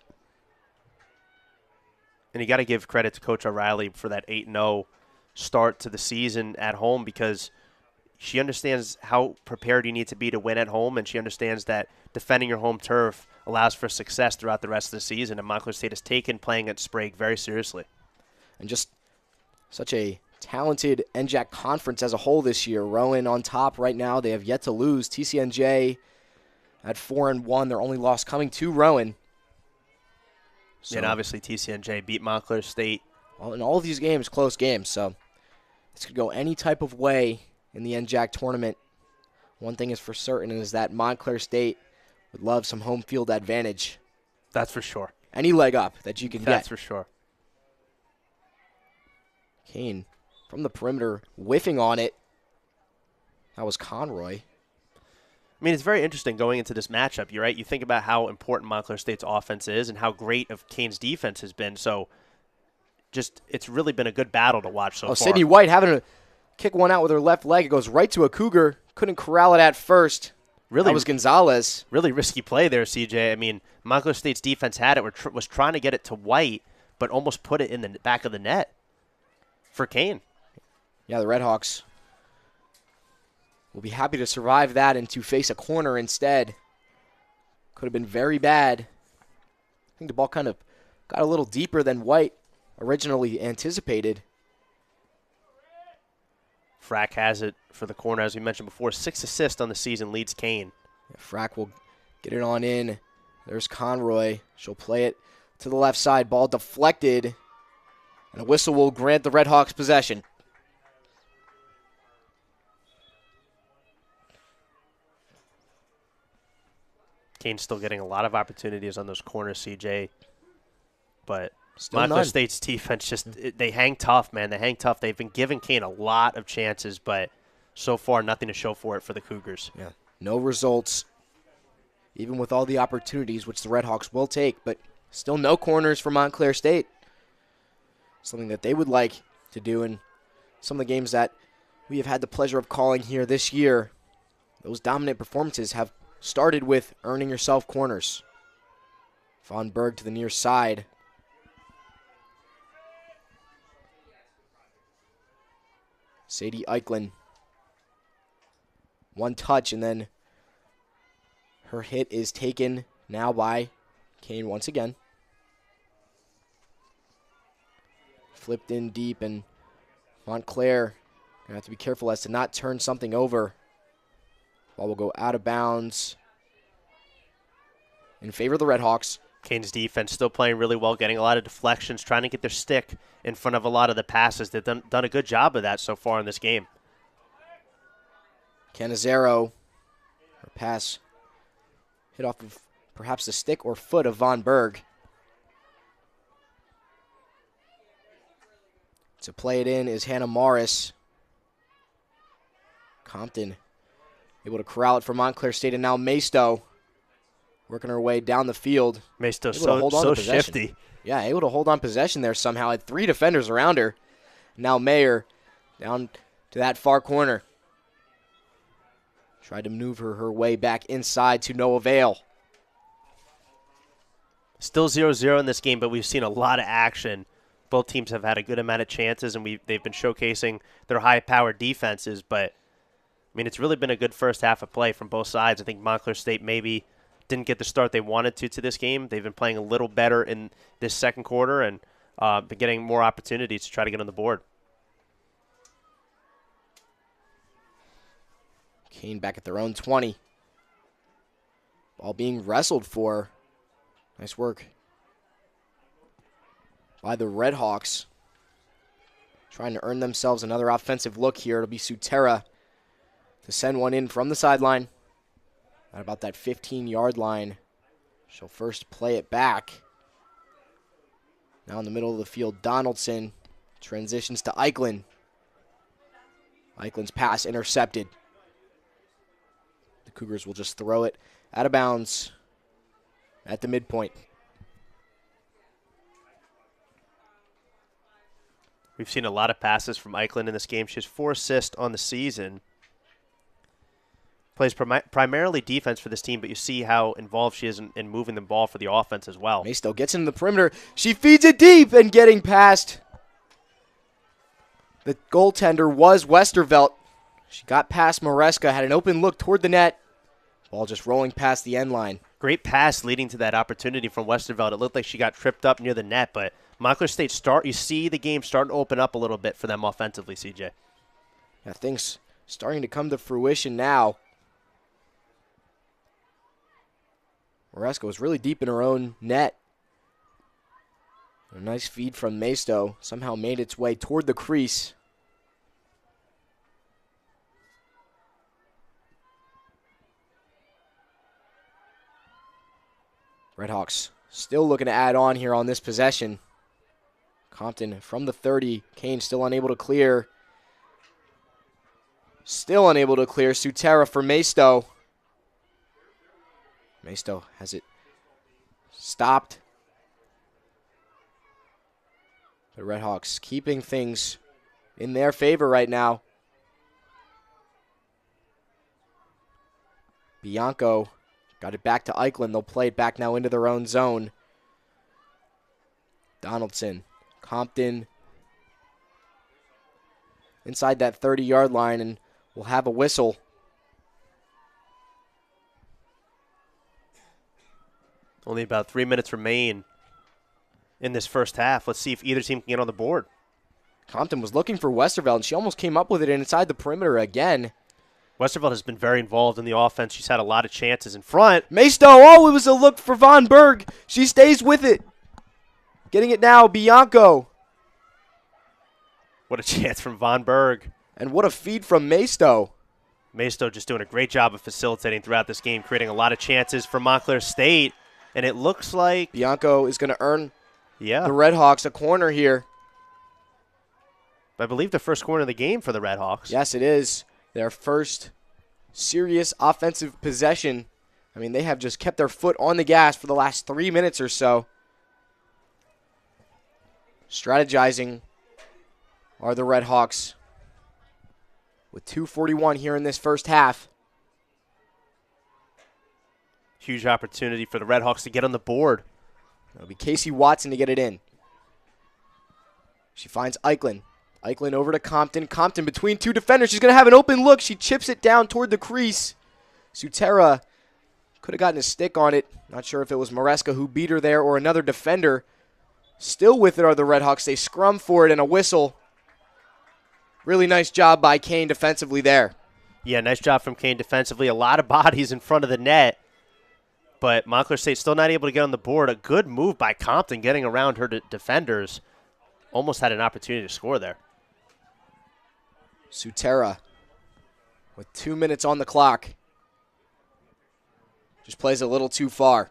And you got to give credit to Coach O'Reilly for that 8-0 start to the season at home, because she understands how prepared you need to be to win at home, and she understands that defending your home turf allows for success throughout the rest of the season, and Montclair State has taken playing at Sprague very seriously. And just such a talented NJAC conference as a whole this year. Rowan on top right now. They have yet to lose. TCNJ at 4-1. Their only loss coming to Rowan. So, and obviously TCNJ beat Montclair State. Well, in all of these games, close games. So this could go any type of way in the NJAC tournament. One thing is for certain is that Montclair State would love some home field advantage. That's for sure. Any leg up that you can get. That's for sure. Kean from the perimeter, whiffing on it. That was Conroy. I mean, it's very interesting going into this matchup. You're right. You think about how important Montclair State's offense is and how great of Kean's defense has been. So, just it's really been a good battle to watch so far. Sydney White having to kick one out with her left leg. It goes right to a Cougar. Couldn't corral it at first. Really, that was Gonzalez. Really risky play there, CJ. I mean, Montclair State's defense had it, was trying to get it to White, but almost put it in the back of the net. for Kean. Yeah, the Redhawks will be happy to survive that and to face a corner instead. Could have been very bad. I think the ball kind of got a little deeper than White originally anticipated. Frack has it for the corner, as we mentioned before. 6 assists on the season, leads Kean. Yeah, Frack will get it on in. There's Conroy. She'll play it to the left side. Ball deflected. And a whistle will grant the Redhawks possession. Kean's still getting a lot of opportunities on those corners, CJ. But Still Montclair none. State's defense they hang tough, man. They hang tough. They've been giving Kean a lot of chances, but so far nothing to show for it for the Cougars. Yeah, no results, even with all the opportunities, which the Redhawks will take, but still no corners for Montclair State. Something that they would like to do in some of the games that we have had the pleasure of calling here this year. Those dominant performances have started with earning yourself corners. Von Berg to the near side. Sadie Eichlin. One touch, and then her hit is taken now by Kean once again. Flipped in deep, and Montclair gonna have to be careful as to not turn something over. Ball will go out of bounds in favor of the Redhawks. Kean's defense still playing really well, getting a lot of deflections, trying to get their stick in front of a lot of the passes. They've done a good job of that so far in this game. Canizero, her pass hit off of perhaps the stick or foot of Von Berg. To play it in is Hannah Morris. Compton able to corral it for Montclair State, and now Maisto working her way down the field. Maisto's Able to hold on so to possession. shifty. Yeah, able to hold on possession there somehow. Had 3 defenders around her. Now Mayer down to that far corner. Tried to maneuver her way back inside to no avail. Still 0-0 in this game, but we've seen a lot of action. Both teams have had a good amount of chances, and they've been showcasing their high-powered defenses. But, I mean, it's really been a good first half of play from both sides. I think Montclair State maybe didn't get the start they wanted to this game. They've been playing a little better in this second quarter and been getting more opportunities to try to get on the board. Kean back at their own 20. Ball being wrestled for. Nice work by the Redhawks. Trying to earn themselves another offensive look here. It'll be Sutera to send one in from the sideline. At about that 15-yard line. She'll first play it back. Now in the middle of the field, Donaldson transitions to Eichlin. Eichlin's pass intercepted. The Cougars will just throw it out of bounds at the midpoint. We've seen a lot of passes from Eichlin in this game. She has 4 assists on the season. Plays primarily defense for this team, but you see how involved she is in moving the ball for the offense as well. Maisto gets into the perimeter. She feeds it deep and getting past. The goaltender was Westervelt. She got past Maresca, had an open look toward the net. Ball just rolling past the end line. Great pass leading to that opportunity from Westervelt. It looked like she got tripped up near the net, but Montclair State you see the game starting to open up a little bit for them offensively, CJ. Yeah, things starting to come to fruition now. Maresca was really deep in her own net. A nice feed from Maisto. Somehow made its way toward the crease. Redhawks still looking to add on here on this possession. Compton from the 30. Kean still unable to clear. Still unable to clear. Sutera for Maisto. Maisto has it stopped. The Redhawks keeping things in their favor right now. Bianco got it back to Eichlin. They'll play it back now into their own zone. Donaldson. Compton. inside that 30-yard line, and we'll have a whistle. Only about 3 minutes remain in this first half. Let's see if either team can get on the board. Compton was looking for Westerveld, and she almost came up with it inside the perimeter again. Westerveld has been very involved in the offense. She's had a lot of chances in front. Maystow, oh, it was a look for Von Berg. She stays with it. Getting it now, Bianco. What a chance from Von Berg. And what a feed from Maystow. Maystow just doing a great job of facilitating throughout this game, creating a lot of chances for Montclair State. And it looks like Bianco is going to earn the yeah, Redhawks a corner here. I believe the first corner of the game for the Redhawks. Yes, it is. Their first serious offensive possession. I mean, they have just kept their foot on the gas for the last 3 minutes or so. Strategizing are the Redhawks with 2:41 here in this first half. Huge opportunity for the Redhawks to get on the board. It'll be Casey Watson to get it in. She finds Eichlin. Eichlin over to Compton. Compton between two defenders. She's going to have an open look. She chips it down toward the crease. Sutera could have gotten a stick on it. Not sure if it was Maresca who beat her there or another defender. Still with it are the Redhawks. They scrum for it and a whistle. Really nice job by Kean defensively there. Yeah, nice job from Kean defensively. A lot of bodies in front of the net. But Montclair State still not able to get on the board. A good move by Compton getting around her defenders. Almost had an opportunity to score there. Sutera with 2 minutes on the clock. Just plays a little too far.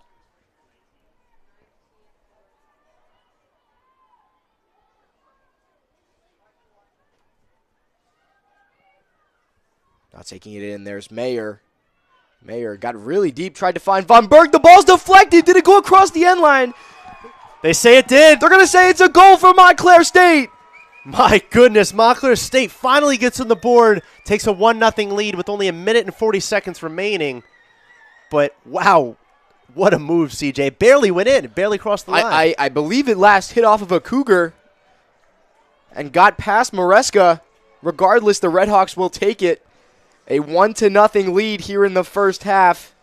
Not taking it in. There's Mayer. Mayer got really deep, tried to find Von Berg. The ball's deflected. Did it go across the end line? They say it did. They're going to say it's a goal for Montclair State. My goodness, Montclair State finally gets on the board, takes a 1-0 lead with only 1 minute and 40 seconds remaining. But, wow, what a move, CJ. Barely went in, barely crossed the line. I believe it last hit off of a Cougar and got past Maresca. Regardless, the Redhawks will take it. A 1-0 lead here in the first half.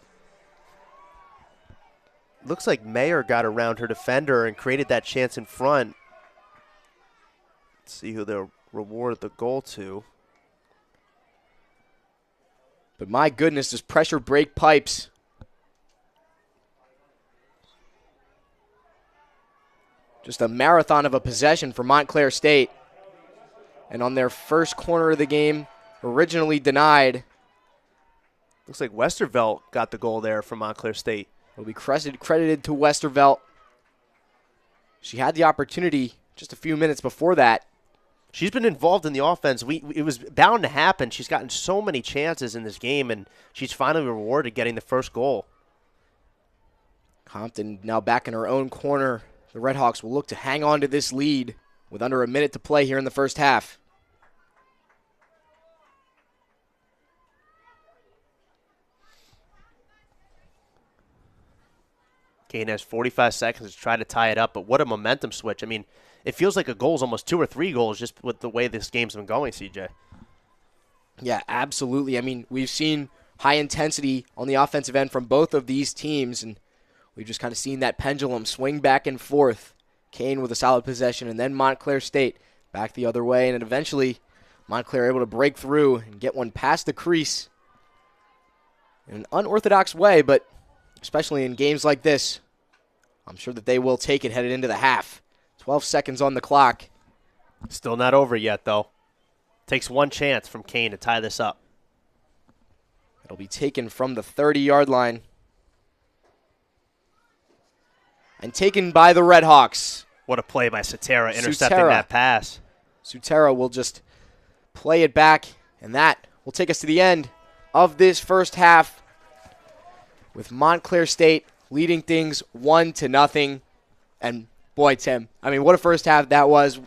Looks like Mayer got around her defender and created that chance in front. Let's see who they'll reward the goal to. But my goodness, does pressure break pipes? Just a marathon of a possession for Montclair State. And on their first corner of the game, originally denied. Looks like Westervelt got the goal there from Montclair State. Will be credited to Westervelt. She had the opportunity just a few minutes before that. She's been involved in the offense. It was bound to happen. She's gotten so many chances in this game, and she's finally rewarded getting the first goal. Compton now back in her own corner. The Redhawks will look to hang on to this lead with under a minute to play here in the first half. Kean has 45 seconds to try to tie it up, but what a momentum switch. I mean, it feels like a goal is almost 2 or 3 goals just with the way this game's been going, CJ. Yeah, absolutely. I mean, we've seen high intensity on the offensive end from both of these teams, and we've just kind of seen that pendulum swing back and forth. Kean with a solid possession, and then Montclair State back the other way, and eventually Montclair able to break through and get one past the crease in an unorthodox way, but especially in games like this, I'm sure that they will take it headed into the half. 12 seconds on the clock. Still not over yet, though. Takes one chance from Kean to tie this up. It'll be taken from the 30-yard line and taken by the Redhawks. What a play by Sutera intercepting that pass. Sutera will just play it back, and that will take us to the end of this first half with Montclair State leading things 1-0. And boy, Tim, I mean, what a first half that was.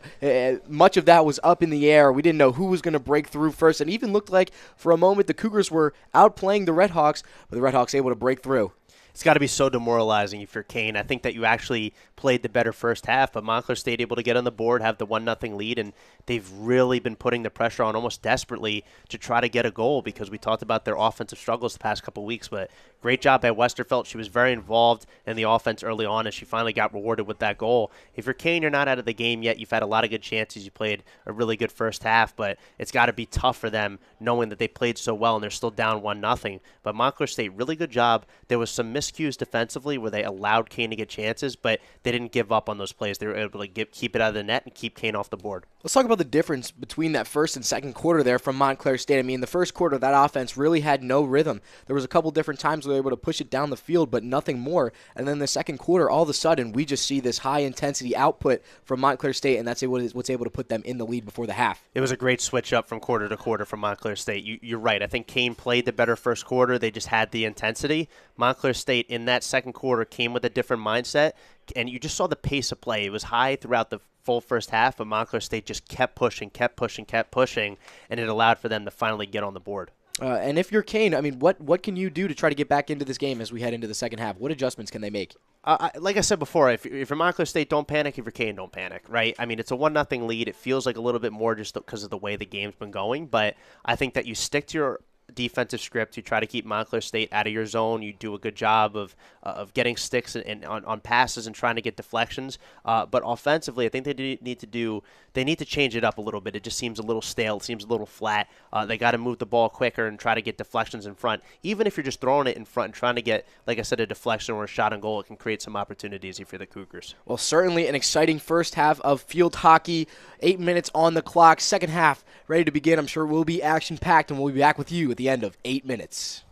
Much of that was up in the air. We didn't know who was going to break through first. And even looked like for a moment the Cougars were outplaying the Redhawks, but the Redhawks able to break through. It's got to be so demoralizing if you're Kean. I think that you actually played the better first half, but Montclair State able to get on the board, have the 1-0 lead, and they've really been putting the pressure on almost desperately to try to get a goal because we talked about their offensive struggles the past couple weeks. But great job by Westerfeld. She was very involved in the offense early on, and she finally got rewarded with that goal. If you're Kean, you're not out of the game yet. You've had a lot of good chances. You played a really good first half, but it's got to be tough for them knowing that they played so well and they're still down 1-0. But Montclair State, really good job. There was some miscues defensively where they allowed Kean to get chances, but they didn't give up on those plays. They were able to keep it out of the net and keep Kean off the board. Let's talk about the difference between that first and second quarter there from Montclair State. I mean, the first quarter, that offense really had no rhythm. There was a couple different times where they were able to push it down the field, but nothing more. And then the second quarter, all of a sudden, we just see this high-intensity output from Montclair State, and that's what's able to put them in the lead before the half. It was a great switch up from quarter to quarter from Montclair State. You're right. I think Kean played the better first quarter. They just had the intensity. Montclair State in that second quarter came with a different mindset, and you just saw the pace of play. It was high throughout the full first half, but Montclair State just kept pushing, and it allowed for them to finally get on the board. And if you're Kean, I mean, what can you do to try to get back into this game as we head into the second half? What adjustments can they make? Like I said before, if you're Montclair State, don't panic. If you're Kean, don't panic, right? I mean, it's a 1-0 lead. It feels like a little bit more just because of the way the game's been going, but I think that you stick to your defensive script. You try to keep Montclair State out of your zone. You do a good job of getting sticks and on passes and trying to get deflections. But offensively, I think they need to change it up a little bit. It just seems a little stale. It seems a little flat. They got to move the ball quicker and try to get deflections in front. Even if you're just throwing it in front and trying to get, like I said, a deflection or a shot on goal, it can create some opportunities if you're the Cougars. Well, certainly an exciting first half of field hockey. 8 minutes on the clock. Second half ready to begin. I'm sure we'll be action-packed, and we'll be back with you at the end of 8 minutes.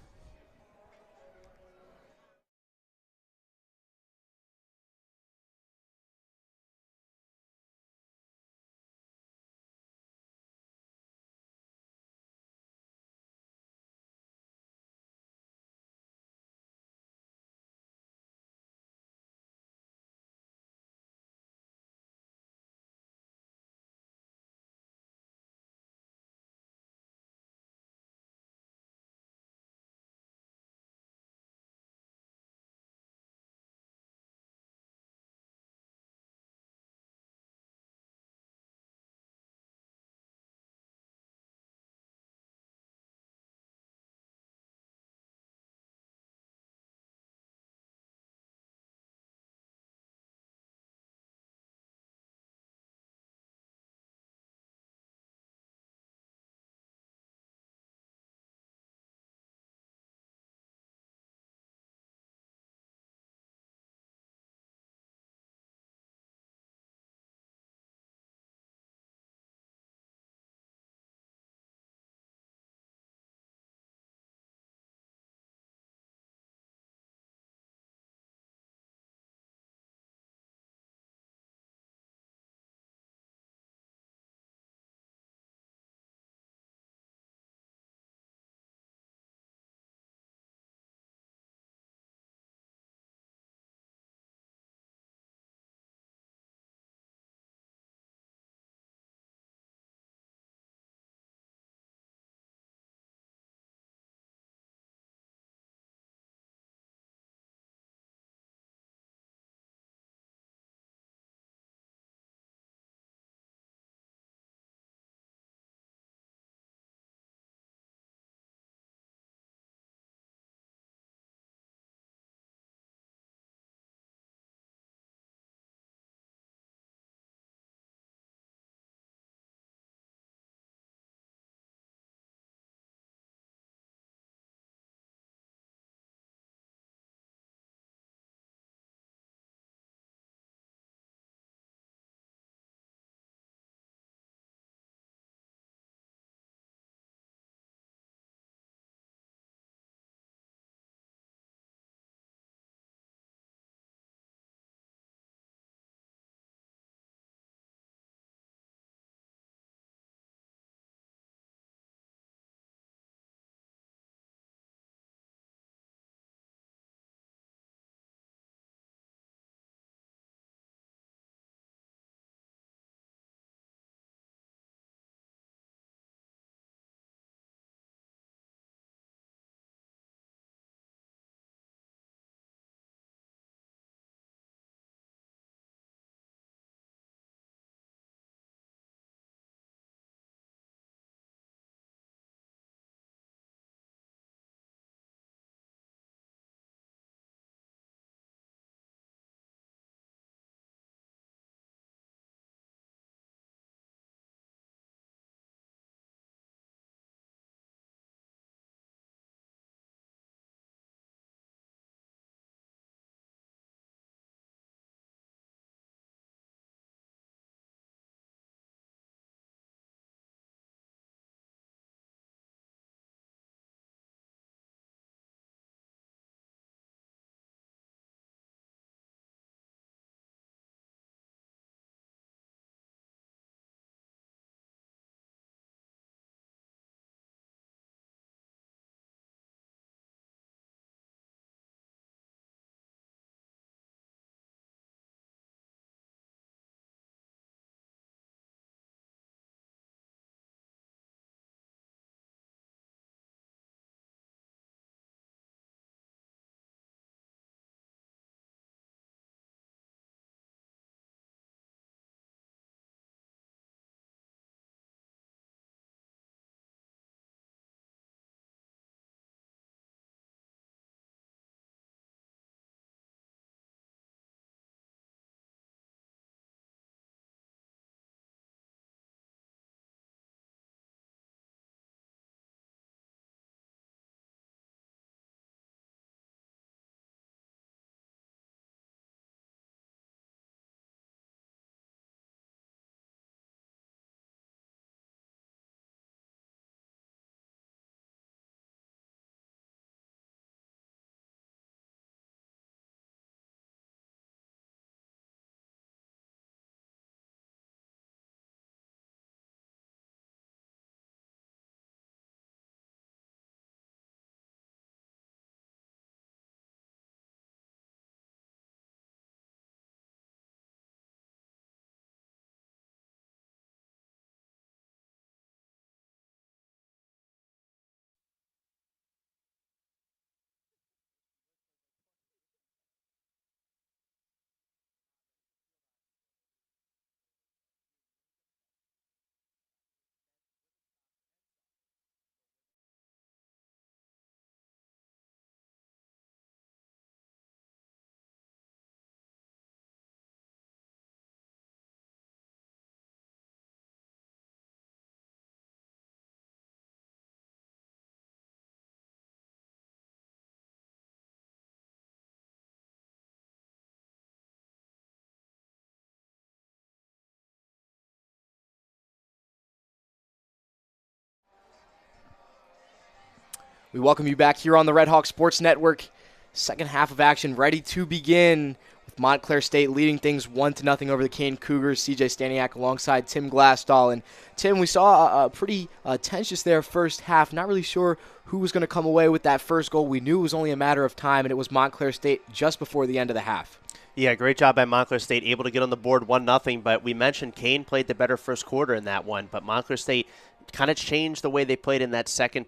We welcome you back here on the Red Hawk Sports Network. Second half of action ready to begin with Montclair State leading things 1-0 over the Kean Cougars. CJ Staniak alongside Tim Glassdahl. And Tim, we saw a pretty tensious there first half. Not really sure who was going to come away with that first goal. We knew it was only a matter of time, and it was Montclair State just before the end of the half. Yeah, great job by Montclair State, able to get on the board 1-0, but we mentioned Kean played the better first quarter in that one, but Montclair State kind of changed the way they played in that second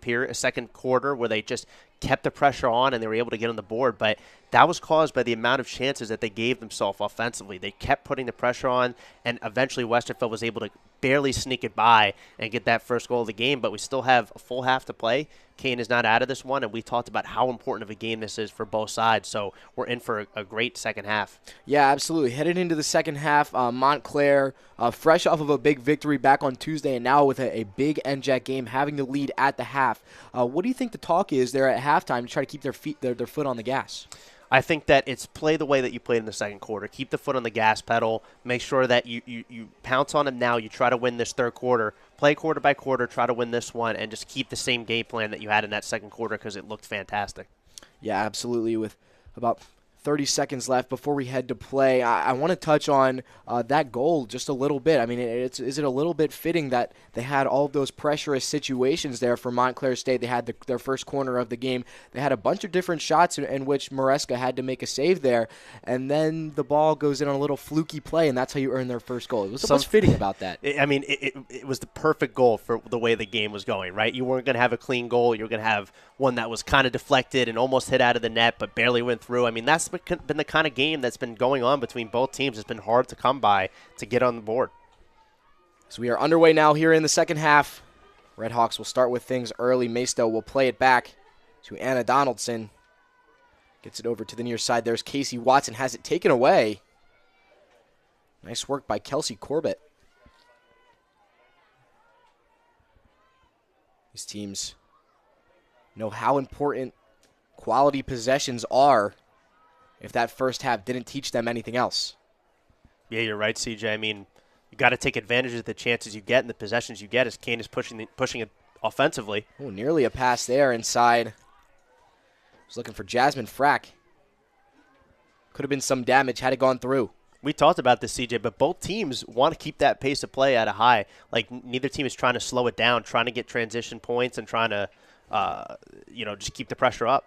quarter where they just kept the pressure on and they were able to get on the board, but that was caused by the amount of chances that they gave themselves offensively. They kept putting the pressure on, and eventually Westerville was able to barely sneak it by and get that first goal of the game, but we still have a full half to play. Kean is not out of this one, and we talked about how important of a game this is for both sides, so we're in for a great second half. Yeah, absolutely. Headed into the second half, Montclair, fresh off of a big victory back on Tuesday, and now with a big NJAC game, having the lead at the half. What do you think the talk is there at halftime to try to keep their foot on the gas? I think that it's play the way that you played in the second quarter. Keep the foot on the gas pedal. Make sure that you pounce on them now. You try to win this third quarter. Play quarter by quarter. Try to win this one, and just keep the same game plan that you had in that second quarter because it looked fantastic. Yeah, absolutely. With about 30 seconds left before we head to play, I want to touch on that goal just a little bit. I mean, is it a little bit fitting that they had all of those pressurous situations there for Montclair State? They had their first corner of the game. They had a bunch of different shots in which Maresca had to make a save there, and then the ball goes in on a little fluky play, and that's how you earn their first goal. What's fitting about that? I mean, it was the perfect goal for the way the game was going, right? You weren't going to have a clean goal. You were going to have one that was kind of deflected and almost hit out of the net but barely went through. I mean, that's been the kind of game that's been going on between both teams. It's been hard to come by to get on the board. So we are underway now here in the second half. Red Hawks will start with things early. Maisto will play it back to Anna Donaldson. Gets it over to the near side. There's Casey Watson. Has it taken away. Nice work by Kelsey Corbett. These teams know how important quality possessions are if that first half didn't teach them anything else. Yeah, you're right, CJ. I mean, you got to take advantage of the chances you get and the possessions you get as Kean is pushing it offensively. Oh, nearly a pass there inside. Was looking for Jasmine Frack. Could have been some damage had it gone through. We talked about this, CJ, but both teams want to keep that pace of play at a high. Like, neither team is trying to slow it down, trying to get transition points and trying to, just keep the pressure up.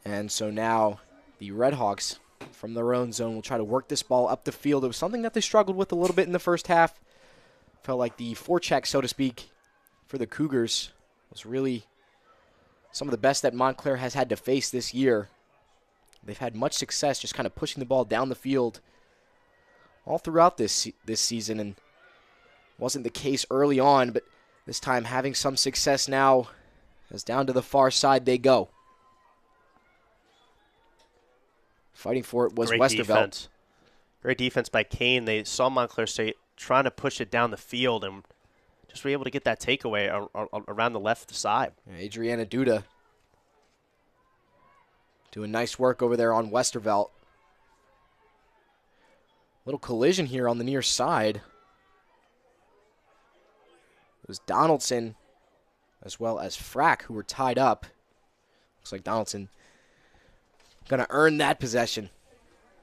And so now the Red Hawks from their own zone will try to work this ball up the field. It was something that they struggled with a little bit in the first half. Felt like the forecheck, so to speak, for the Cougars was really some of the best that Montclair has had to face this year. They've had much success just kind of pushing the ball down the field all throughout this season, and wasn't the case early on, but this time having some success now as down to the far side they go. Fighting for it was Westervelt. Great defense by Kean. They saw Montclair State trying to push it down the field and just were able to get that takeaway around the left side. Yeah, Adriana Duda doing nice work over there on Westervelt. Little collision here on the near side. It was Donaldson as well as Frack who were tied up. Looks like Donaldson going to earn that possession.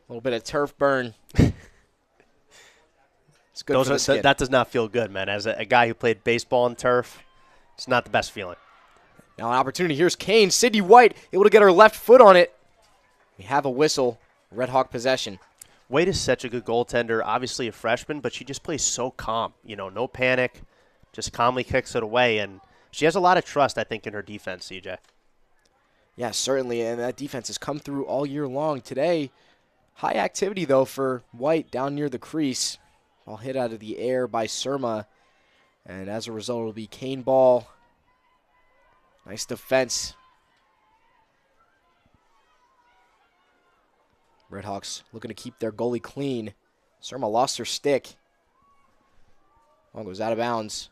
A little bit of turf burn. It's good for the skin. That does not feel good, man. As a guy who played baseball on turf, it's not the best feeling. Now an opportunity. Here's Kean. Sydney White able to get her left foot on it. We have a whistle. Red Hawk possession. White is such a good goaltender. Obviously a freshman, but she just plays so calm. No panic. Just calmly kicks it away. And she has a lot of trust, I think, in her defense, CJ. Yeah, certainly. And that defense has come through all year long. Today, high activity, though, for White down near the crease. Ball hit out of the air by Surma. And as a result, it'll be Kean ball. Nice defense. Redhawks looking to keep their goalie clean. Surma lost her stick. Ball goes out of bounds.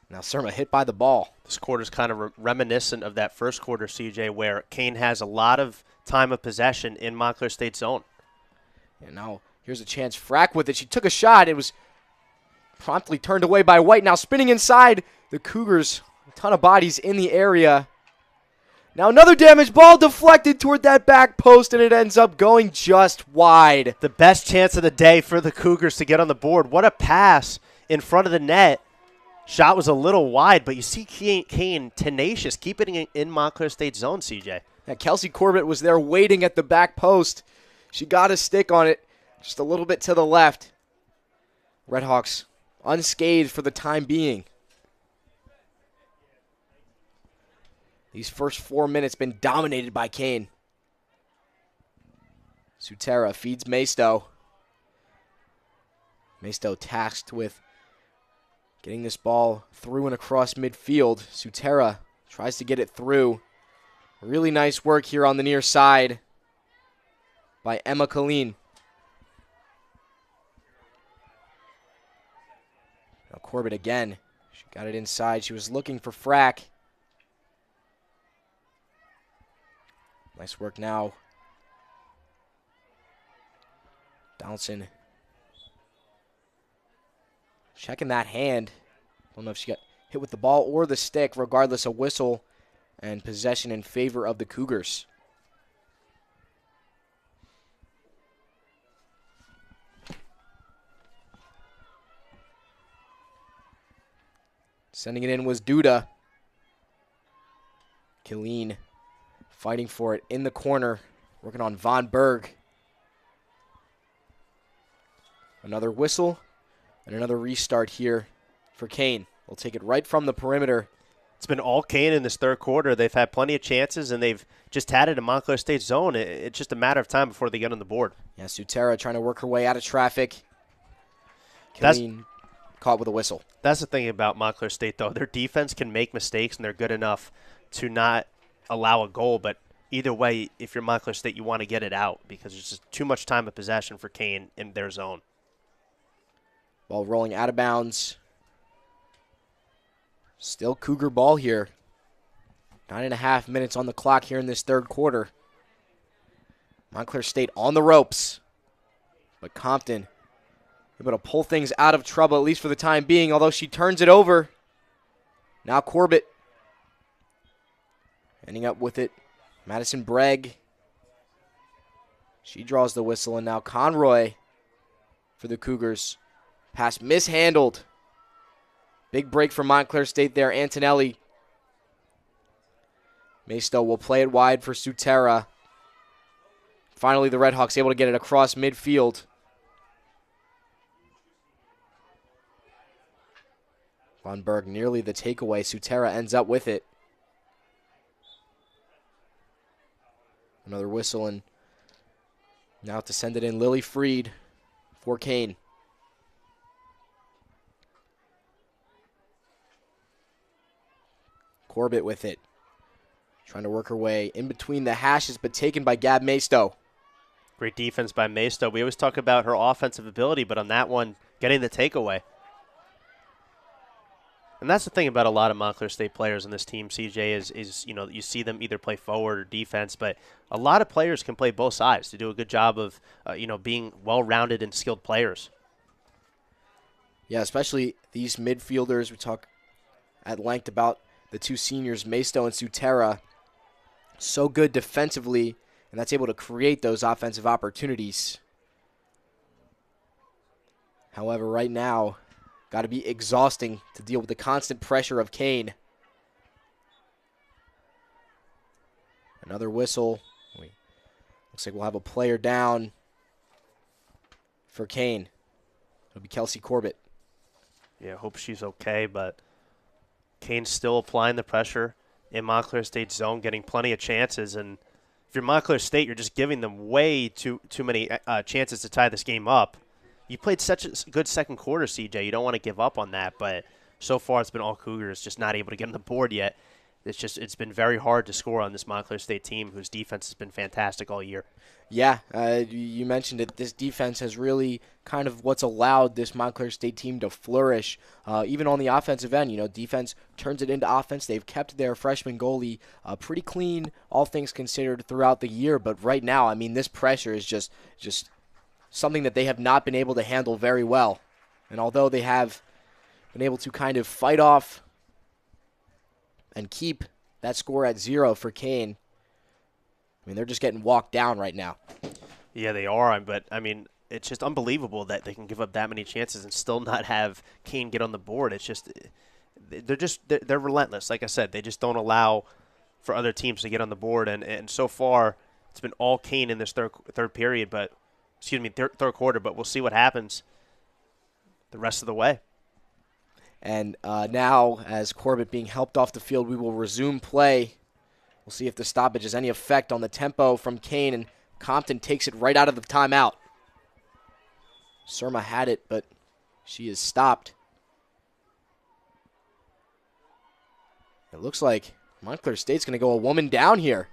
Now Surma hit by the ball. This quarter's kind of reminiscent of that first quarter, CJ, where Kean has a lot of time of possession in Montclair State's zone. And now here's a chance. Frack with it. She took a shot. It was promptly turned away by White. Now spinning inside. The Cougars, a ton of bodies in the area. Now another damaged ball deflected toward that back post, and it ends up going just wide. The best chance of the day for the Cougars to get on the board. What a pass in front of the net. Shot was a little wide, but you see Kean tenacious, keeping it in Montclair State zone, CJ. Yeah, Kelsey Corbett was there waiting at the back post. She got a stick on it just a little bit to the left. Redhawks unscathed for the time being. These first 4 minutes been dominated by Kean. Sutera feeds Maisto. Maisto tasked with getting this ball through and across midfield. Sutera tries to get it through. Really nice work here on the near side by Emma Kean. Now Corbett again. She got it inside. She was looking for Frack. Nice work now. Donaldson checking that hand. Don't know if she got hit with the ball or the stick. Regardless, a whistle and possession in favor of the Cougars. Sending it in was Duda. Kean fighting for it in the corner, working on Von Berg. Another whistle and another restart here for Kean. They'll take it right from the perimeter. It's been all Kean in this third quarter. They've had plenty of chances, and they've just had it in Montclair State zone. It's just a matter of time before they get on the board. Yeah, Sutera trying to work her way out of traffic. Kean caught with a whistle. That's the thing about Montclair State, though. Their defense can make mistakes, and they're good enough to not allow a goal. But either way, if you're Montclair State, you want to get it out because there's just too much time of possession for Kean in their zone. Ball rolling out of bounds. Still Cougar ball here. 9.5 minutes on the clock here in this third quarter. Montclair State on the ropes. But Compton able to pull things out of trouble, at least for the time being, although she turns it over. Now Corbett ending up with it. Madison Bragg. She draws the whistle, and now Conroy for the Cougars. Pass mishandled. Big break from Montclair State there. Antonelli. Maisto will play it wide for Sutera. Finally, the Redhawks able to get it across midfield. Von Berg nearly the takeaway. Sutera ends up with it. Another whistle, and now to send it in, Lily Freed for Kean. Corbett with it. Trying to work her way in between the hashes, but taken by Gab Maisto. Great defense by Maisto. We always talk about her offensive ability, but on that one, getting the takeaway. And that's the thing about a lot of Montclair State players on this team, CJ, is you see them either play forward or defense, but a lot of players can play both sides to do a good job of being well-rounded and skilled players. Yeah, especially these midfielders. We talk at length about the two seniors, Maisto and Sutera. So good defensively, and that's able to create those offensive opportunities. However, right now, got to be exhausting to deal with the constant pressure of Kean. Another whistle. Looks like we'll have a player down for Kean. It'll be Kelsey Corbett. Yeah, hope she's okay, but Kean's still applying the pressure in Montclair State's zone, getting plenty of chances. And if you're Montclair State, you're just giving them way too many chances to tie this game up. You played such a good second quarter, CJ. You don't want to give up on that, but so far it's been all Cougars, just not able to get on the board yet. It's been very hard to score on this Montclair State team, whose defense has been fantastic all year. Yeah, you mentioned it. This defense has really kind of what's allowed this Montclair State team to flourish, even on the offensive end. Defense turns it into offense. They've kept their freshman goalie pretty clean, all things considered, throughout the year. But right now, this pressure is just something that they have not been able to handle very well. And although they have been able to kind of fight off and keep that score at 0 for Kean, I mean, they're just getting walked down right now. Yeah, they are. But, I mean, it's just unbelievable that they can give up that many chances and still not have Kean get on the board. It's just they're relentless. Like I said, they just don't allow for other teams to get on the board. And so far, it's been all Kean in this third period, but third quarter. But we'll see what happens the rest of the way. And now, as Corbett being helped off the field, we will resume play. We'll see if the stoppage has any effect on the tempo from Kean, and Compton takes it right out of the timeout. Surma had it, but she is stopped. It looks like Montclair State's going to go a woman down here.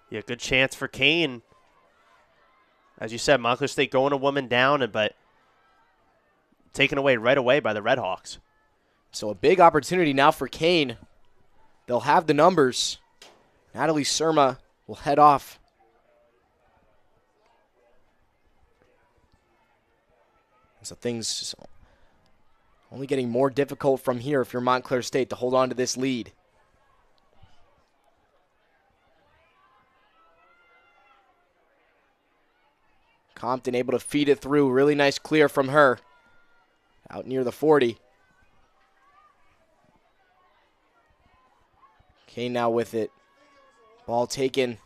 Yeah, good chance for Kean. As you said, Montclair State going a woman down, but taken away right away by the Redhawks. So a big opportunity now for Kean. They'll have the numbers. Natalie Surma will head off. So things only getting more difficult from here if you're Montclair State to hold on to this lead. Compton able to feed it through. Really nice clear from her. Out near the 40. Kean now with it. Ball taken.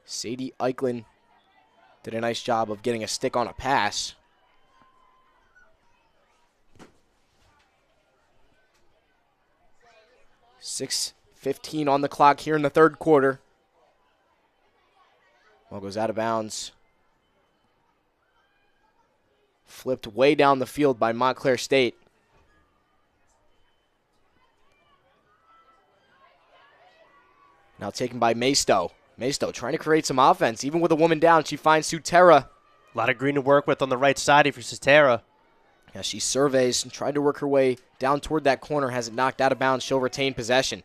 Sadie Eichlin did a nice job of getting a stick on a pass. .6:15 on the clock here in the third quarter. Ball goes out of bounds. Flipped way down the field by Montclair State. Now taken by Maisto. Maisto trying to create some offense. Even with a woman down, she finds Sutera. A lot of green to work with on the right side for Sutera. Yeah, she surveys and tried to work her way down toward that corner. Has it knocked out of bounds. She'll retain possession.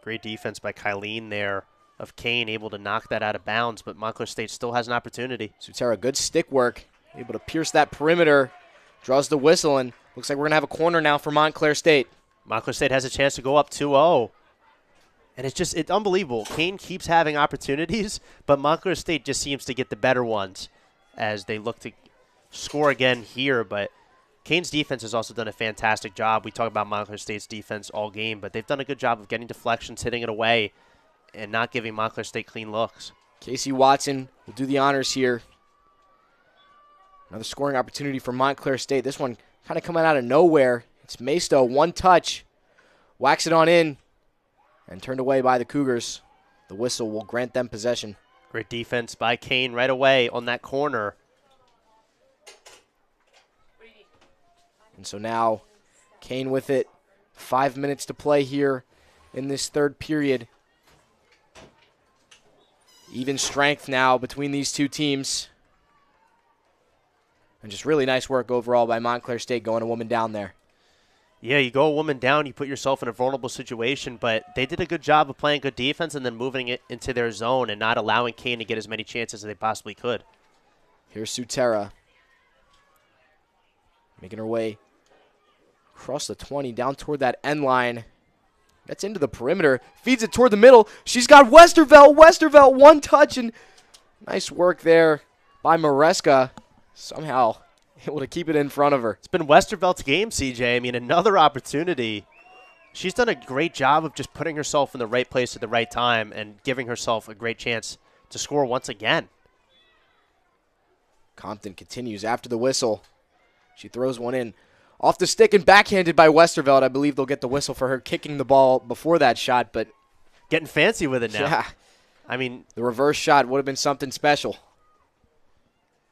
Great defense by Kylene there of Kean, able to knock that out of bounds, but Montclair State still has an opportunity. Sutera, good stick work. Able to pierce that perimeter. Draws the whistle, and looks like we're going to have a corner now for Montclair State. Montclair State has a chance to go up 2-0. And it's unbelievable. Kean keeps having opportunities, but Montclair State just seems to get the better ones as they look to score again here. But Kean's defense has also done a fantastic job. We talk about Montclair State's defense all game, but they've done a good job of getting deflections, hitting it away, and not giving Montclair State clean looks. Casey Watson will do the honors here. Another scoring opportunity for Montclair State. This one kind of coming out of nowhere. It's Maisto, one touch. Whacks it on in. And turned away by the Cougars. The whistle will grant them possession. Great defense by Kean right away on that corner. And so now Kean with it. 5 minutes to play here in this third period. Even strength now between these two teams. And just really nice work overall by Montclair State going a woman down there. Yeah, you go a woman down, you put yourself in a vulnerable situation, but they did a good job of playing good defense and then moving it into their zone and not allowing Kean to get as many chances as they possibly could. Here's Sutera. Making her way across the 20, down toward that end line. Gets into the perimeter, feeds it toward the middle. She's got Westervelt. Westervelt, one touch, and nice work there by Maresca. Somehow able to keep it in front of her. It's been Westervelt's game, CJ. I mean, another opportunity. She's done a great job of just putting herself in the right place at the right time and giving herself a great chance to score once again. Compton continues after the whistle. She throws one in off the stick and backhanded by Westervelt. I believe they'll get the whistle for her kicking the ball before that shot, but getting fancy with it now. Yeah. I mean, the reverse shot would have been something special.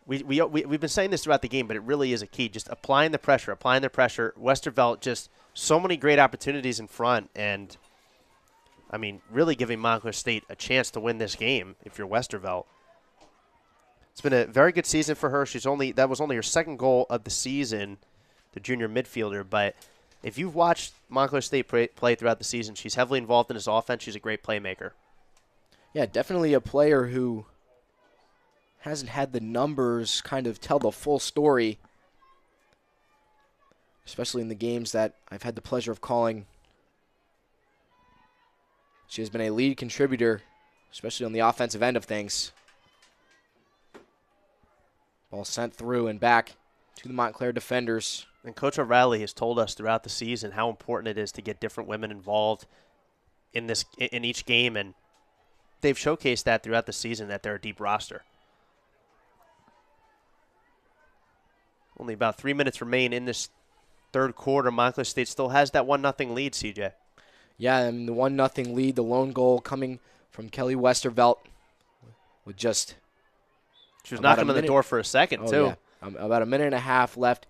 We've been saying this throughout the game, but it really is a key. Just applying the pressure. Westervelt, just so many great opportunities in front. And, I mean, really giving Montclair State a chance to win this game if you're Westervelt. It's been a very good season for her. That was only her second goal of the season, the junior midfielder. But if you've watched Montclair State play throughout the season, she's heavily involved in this offense. She's a great playmaker. Yeah, definitely a player who hasn't had the numbers kind of tell the full story, especially in the games that I've had the pleasure of calling. She has been a lead contributor, especially on the offensive end of things. Ball sent through and back to the Montclair defenders. And Coach O'Reilly has told us throughout the season how important it is to get different women involved in each game, and they've showcased that throughout the season, that they're a deep roster. Only about 3 minutes remain in this third quarter. Montclair State still has that 1-0 lead, CJ. Yeah, and the 1-0 lead, the lone goal coming from Kelly Westervelt with just... She was knocking on the door for a second, too. Yeah. About a minute and a half left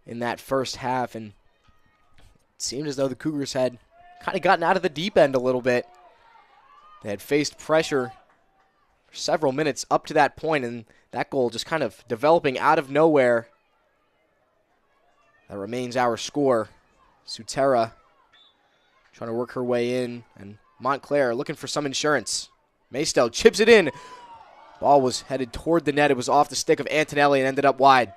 in that first half, and it seemed as though the Cougars had kind of gotten out of the deep end a little bit. They had faced pressure for several minutes up to that point, and that goal just kind of developing out of nowhere. That remains our score. Sutera trying to work her way in, and Montclair looking for some insurance. Maystow chips it in. Ball was headed toward the net. It was off the stick of Antonelli and ended up wide.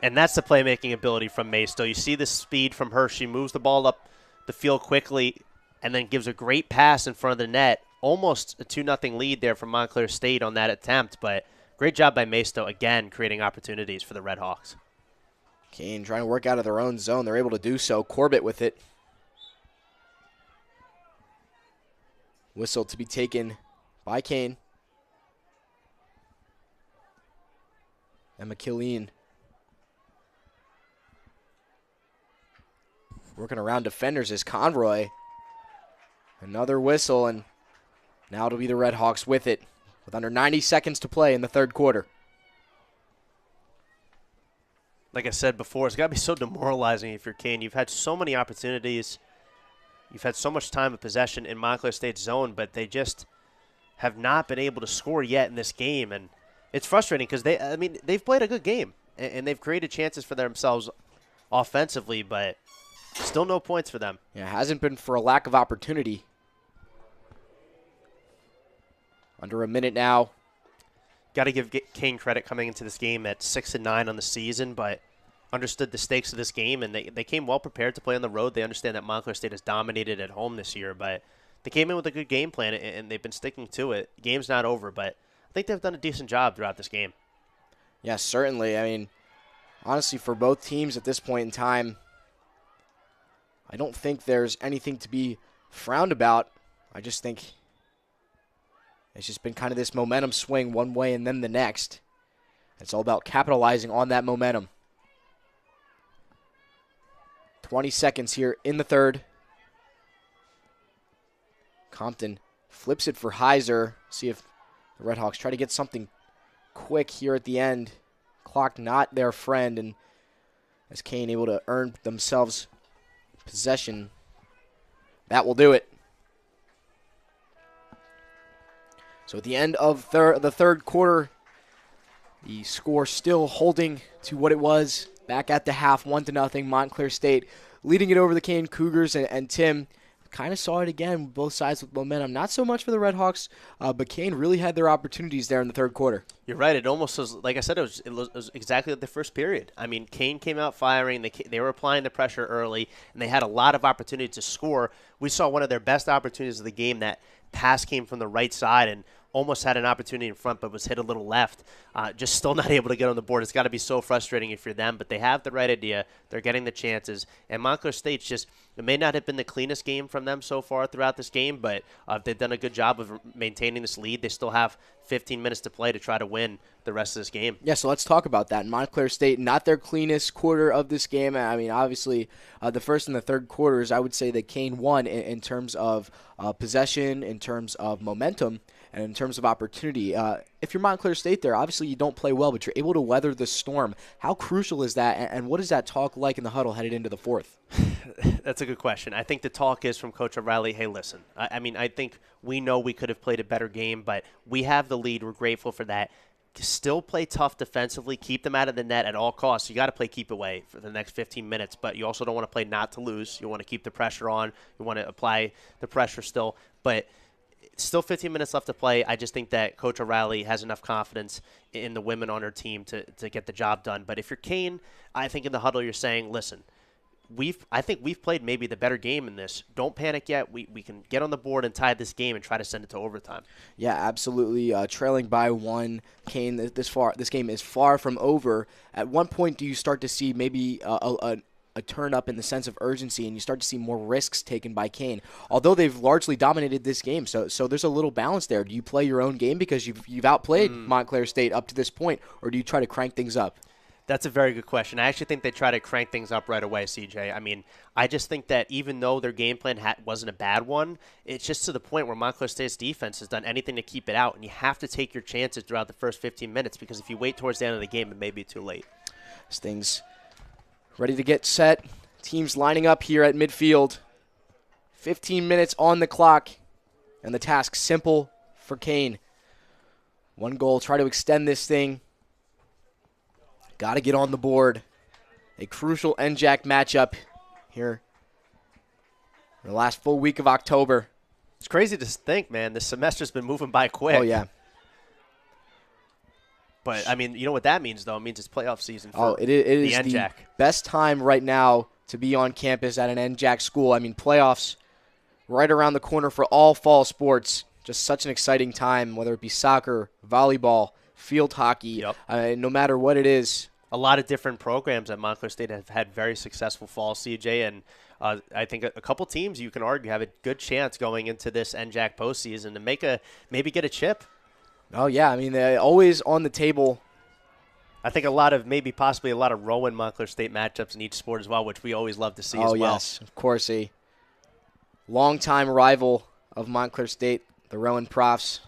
And that's the playmaking ability from Maystow. You see the speed from her. She moves the ball up the field quickly and then gives a great pass in front of the net. Almost a 2-0 lead there from Montclair State on that attempt, but great job by Maystow, again, creating opportunities for the Red Hawks. Kean trying to work out of their own zone. They're able to do so. Corbett with it. Whistle to be taken by Kean. And McKilleen working around defenders is Conroy. Another whistle, and now it'll be the Red Hawks with it, with under 90 seconds to play in the third quarter. Like I said before, it's got to be so demoralizing if you're Kean. You've had so many opportunities. You've had so much time of possession in Montclair State's zone, but they just have not been able to score yet in this game. And it's frustrating because they've played a good game, and they've created chances for themselves offensively, but still no points for them. Yeah, it hasn't been for a lack of opportunity. Under a minute now. Got to give Kean credit coming into this game at 6-9 on the season, but understood the stakes of this game, and they came well prepared to play on the road. They understand that Montclair State has dominated at home this year, but they came in with a good game plan, and they've been sticking to it. The game's not over, but I think they've done a decent job throughout this game. Yes, certainly. I mean, honestly, for both teams at this point in time, I don't think there's anything to be frowned about. I just think it's just been kind of this momentum swing one way and then the next. It's all about capitalizing on that momentum. 20 seconds here in the third. Compton flips it for Heiser. See if the Red Hawks try to get something quick here at the end. Clock not their friend, and as Kean able to earn themselves possession, that will do it. So at the end of the third quarter, the score still holding to what it was back at the half, 1-0. Montclair State leading it over the Kean Cougars, and Tim kind of saw it again, both sides with momentum. Not so much for the Red Hawks, but Kean really had their opportunities there in the third quarter. You're right. It almost was, like I said, it was exactly like the first period. I mean, Kean came out firing. They were applying the pressure early, and they had a lot of opportunity to score. We saw one of their best opportunities of the game. That pass came from the right side and almost had an opportunity in front, but was hit a little left. Just still not able to get on the board. It's got to be so frustrating if you're them, but they have the right idea. They're getting the chances. And Montclair State's just, it may not have been the cleanest game from them so far throughout this game, but they've done a good job of maintaining this lead. They still have 15 minutes to play to try to win the rest of this game. Yeah, so let's talk about that. Montclair State, not their cleanest quarter of this game. I mean, obviously, the first and the third quarters, I would say that Kean won in terms of possession, in terms of momentum, and in terms of opportunity. If you're Montclair State there, obviously you don't play well, but you're able to weather the storm. How crucial is that, and what is that talk like in the huddle headed into the fourth? That's a good question. I think the talk is from Coach O'Reilly, hey, listen, I mean, I think we know we could have played a better game, but we have the lead. We're grateful for that. Still play tough defensively, keep them out of the net at all costs. You got to play keep away for the next 15 minutes, but you also don't want to play not to lose. You want to keep the pressure on. You want to apply the pressure still, but Still 15 minutes left to play. I just think that Coach O'Reilly has enough confidence in the women on her team to get the job done. But if you're Kean, I think in the huddle you're saying, listen, I think we've played maybe the better game in this. Don't panic yet. We can get on the board and tie this game and try to send it to overtime. Yeah, absolutely. Trailing by 1, Kean, this game is far from over. At one point, do you start to see maybe a turn up in the sense of urgency, and you start to see more risks taken by Kean? Although they've largely dominated this game, so there's a little balance there. Do you play your own game because you've outplayed Montclair State up to this point, or do you try to crank things up? That's a very good question. I actually think they try to crank things up right away, CJ. I mean, I just think that even though their game plan wasn't a bad one, it's just to the point where Montclair State's defense has done anything to keep it out, and you have to take your chances throughout the first 15 minutes because if you wait towards the end of the game, it may be too late. Things ready to get set. Teams lining up here at midfield. 15 minutes on the clock, and the task simple for Kean. One goal, try to extend this thing. Got to get on the board. A crucial NJAC matchup here in the last full week of October. It's crazy to think, man. This semester's been moving by quick. Oh, yeah. But, I mean, you know what that means, though? It means it's playoff season for it is the NJAC. The best time right now to be on campus at an NJAC school. I mean, playoffs right around the corner for all fall sports. Just such an exciting time, whether it be soccer, volleyball, field hockey, no matter what it is. A lot of different programs at Montclair State have had very successful fall, CJ, and I think a couple teams you can argue have a good chance going into this NJAC postseason to maybe get a chip. Oh, yeah. I mean, they're always on the table. I think possibly a lot of Rowan Montclair State matchups in each sport as well, which we always love to see as well. Oh, yes. Of course, a longtime rival of Montclair State, the Rowan Profs.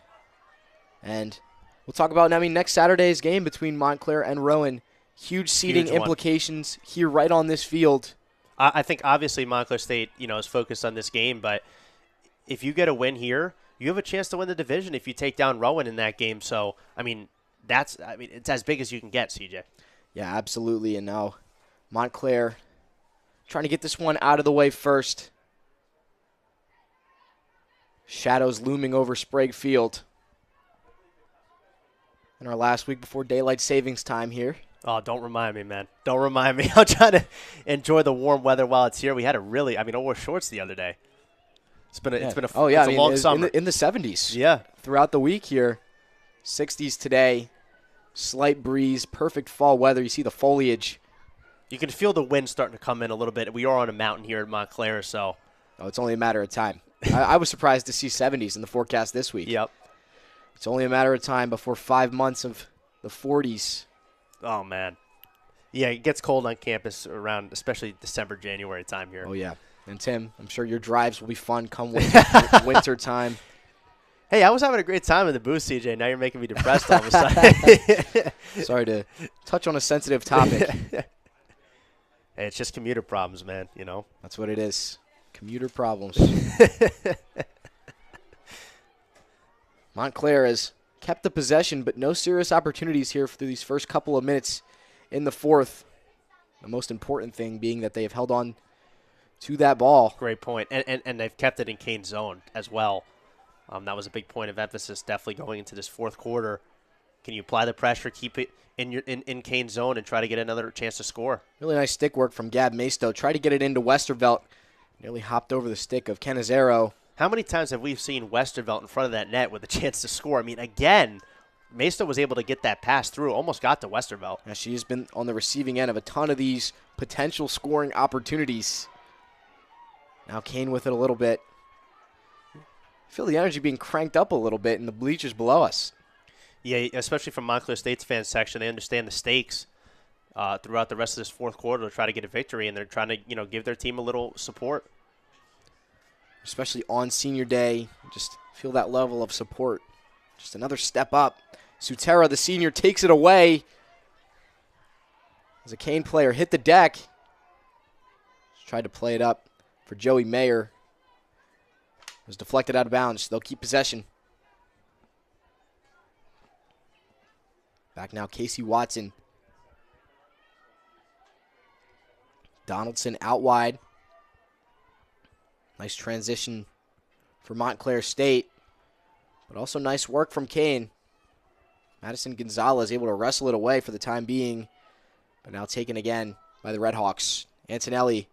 And we'll talk about, next Saturday's game between Montclair and Rowan. Huge seeding implications here right on this field. I think obviously Montclair State, is focused on this game, but if you get a win here, you have a chance to win the division if you take down Rowan in that game. So, it's as big as you can get, CJ. Yeah, absolutely. And now Montclair trying to get this one out of the way first. Shadows looming over Sprague Field. In our last week before daylight savings time here. Oh, don't remind me, man. Don't remind me. I'm trying to enjoy the warm weather while it's here. We had I wore shorts the other day. It's been a long summer. In the 70s. Yeah. Throughout the week here. 60s today. Slight breeze. Perfect fall weather. You see the foliage. You can feel the wind starting to come in a little bit. We are on a mountain here at Montclair, so. Oh, it's only a matter of time. I was surprised to see 70s in the forecast this week. Yep. It's only a matter of time before 5 months of the 40s. Oh, man. Yeah, it gets cold on campus around especially December, January time here. Oh, yeah. And, Tim, I'm sure your drives will be fun come winter time. Hey, I was having a great time in the booth, CJ. Now you're making me depressed all of a sudden. Sorry to touch on a sensitive topic. Hey, it's just commuter problems, man, That's what it is. Commuter problems. Montclair has kept the possession, but no serious opportunities here through these first couple of minutes in the fourth. The most important thing being that they have held on to that ball. Great point. And they've kept it in Kean's zone as well. That was a big point of emphasis definitely going into this fourth quarter. Can you apply the pressure, keep it in Kean's zone, and try to get another chance to score? Really nice stick work from Gab Maisto. Tried to get it into Westervelt. Nearly hopped over the stick of Canizero. How many times have we seen Westervelt in front of that net with a chance to score? I mean, again, Maisto was able to get that pass through, almost got to Westervelt. Yeah, she has been on the receiving end of a ton of these potential scoring opportunities. Now Kean with it a little bit. I feel the energy being cranked up a little bit in the bleachers below us. Yeah, especially from Montclair State's fan section. They understand the stakes throughout the rest of this fourth quarter to try to get a victory, and they're trying to give their team a little support. Especially on senior day, just feel that level of support. Just another step up. Sutera, the senior, takes it away. As a Kean player hit the deck. Just tried to play it up for Joey Mayer. It was deflected out of bounds. They'll keep possession. Back now, Casey Watson. Donaldson out wide. Nice transition for Montclair State. But also nice work from Kean. Madison Gonzalez able to wrestle it away for the time being, but now taken again by the Redhawks. Antonelli.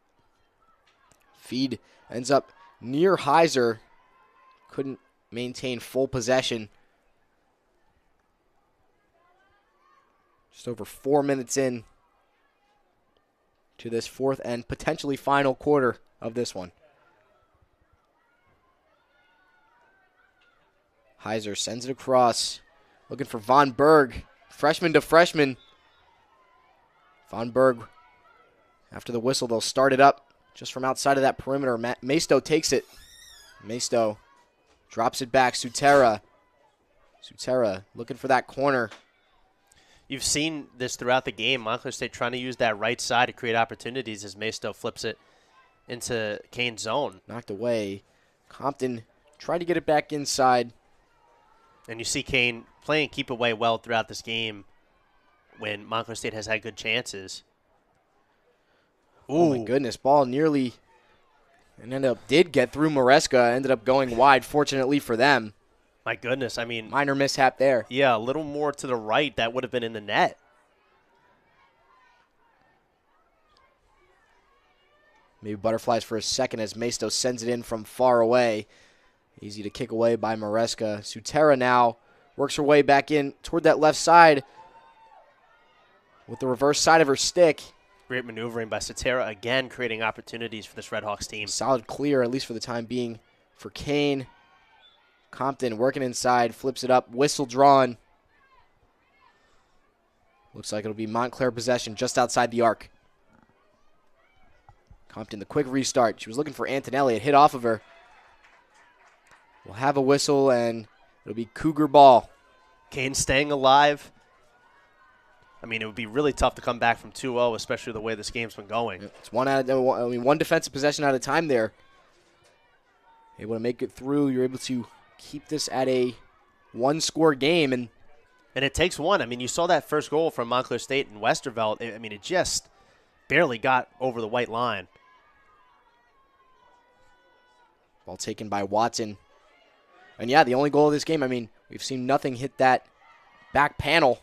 Feed ends up near Heiser. Couldn't maintain full possession. Just over 4 minutes in to this fourth and potentially final quarter of this one. Heiser sends it across. Looking for Von Berg. Freshman to freshman. Von Berg, after the whistle, they'll start it up just from outside of that perimeter. Maisto takes it. Maisto drops it back. Sutera looking for that corner. You've seen this throughout the game. Montclair State trying to use that right side to create opportunities as Maisto flips it into Kean's zone. Knocked away. Compton tried to get it back inside. And you see Kean playing keep away well throughout this game when Montclair State has had good chances. Oh, my goodness. Ball nearly and did get through Maresca. Ended up going wide, fortunately for them. My goodness. I mean, minor mishap there. Yeah, a little more to the right. That would have been in the net. Maybe butterflies for a second as Maisto sends it in from far away. Easy to kick away by Maresca. Sutera now works her way back in toward that left side with the reverse side of her stick. Great maneuvering by Sutera, again creating opportunities for this Redhawks team. Solid clear, at least for the time being, for Kean. Compton working inside, flips it up, whistle drawn. Looks like it'll be Montclair possession just outside the arc. Compton, the quick restart. She was looking for Antonelli. It hit off of her. We'll have a whistle, and it'll be Cougar ball. Kean staying alive. I mean, it would be really tough to come back from 2-0, especially the way this game's been going. It's one defensive possession at a time there. Able to make it through. You're able to keep this at a one-score game. And it takes one. I mean, you saw that first goal from Montclair State and Westervelt. I mean, it just barely got over the white line. Ball taken by Watson. And, yeah, the only goal of this game, I mean, we've seen nothing hit that back panel.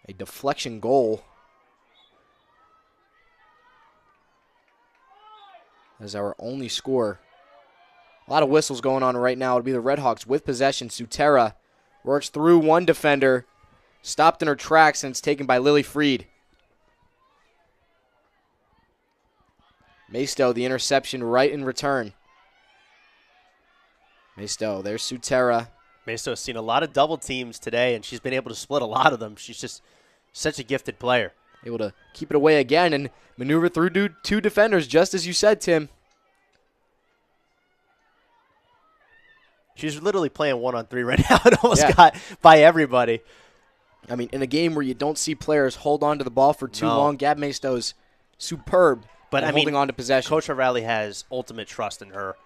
A deflection goal. As our only score. A lot of whistles going on right now. It'll be the Redhawks with possession. Sutera works through one defender. Stopped in her tracks, and it's taken by Lily Freed. Maisto, the interception right in return. Maisto, there's Sutera. Maisto has seen a lot of double teams today, and she's been able to split a lot of them. She's just such a gifted player. Able to keep it away again and maneuver through two defenders, just as you said, Tim. She's literally playing 1-on-3 right now. It almost got by everybody. I mean, in a game where you don't see players hold on to the ball for too long, Gab Maisto's superb. But holding on to possession. Coach O'Reilly has ultimate trust in her.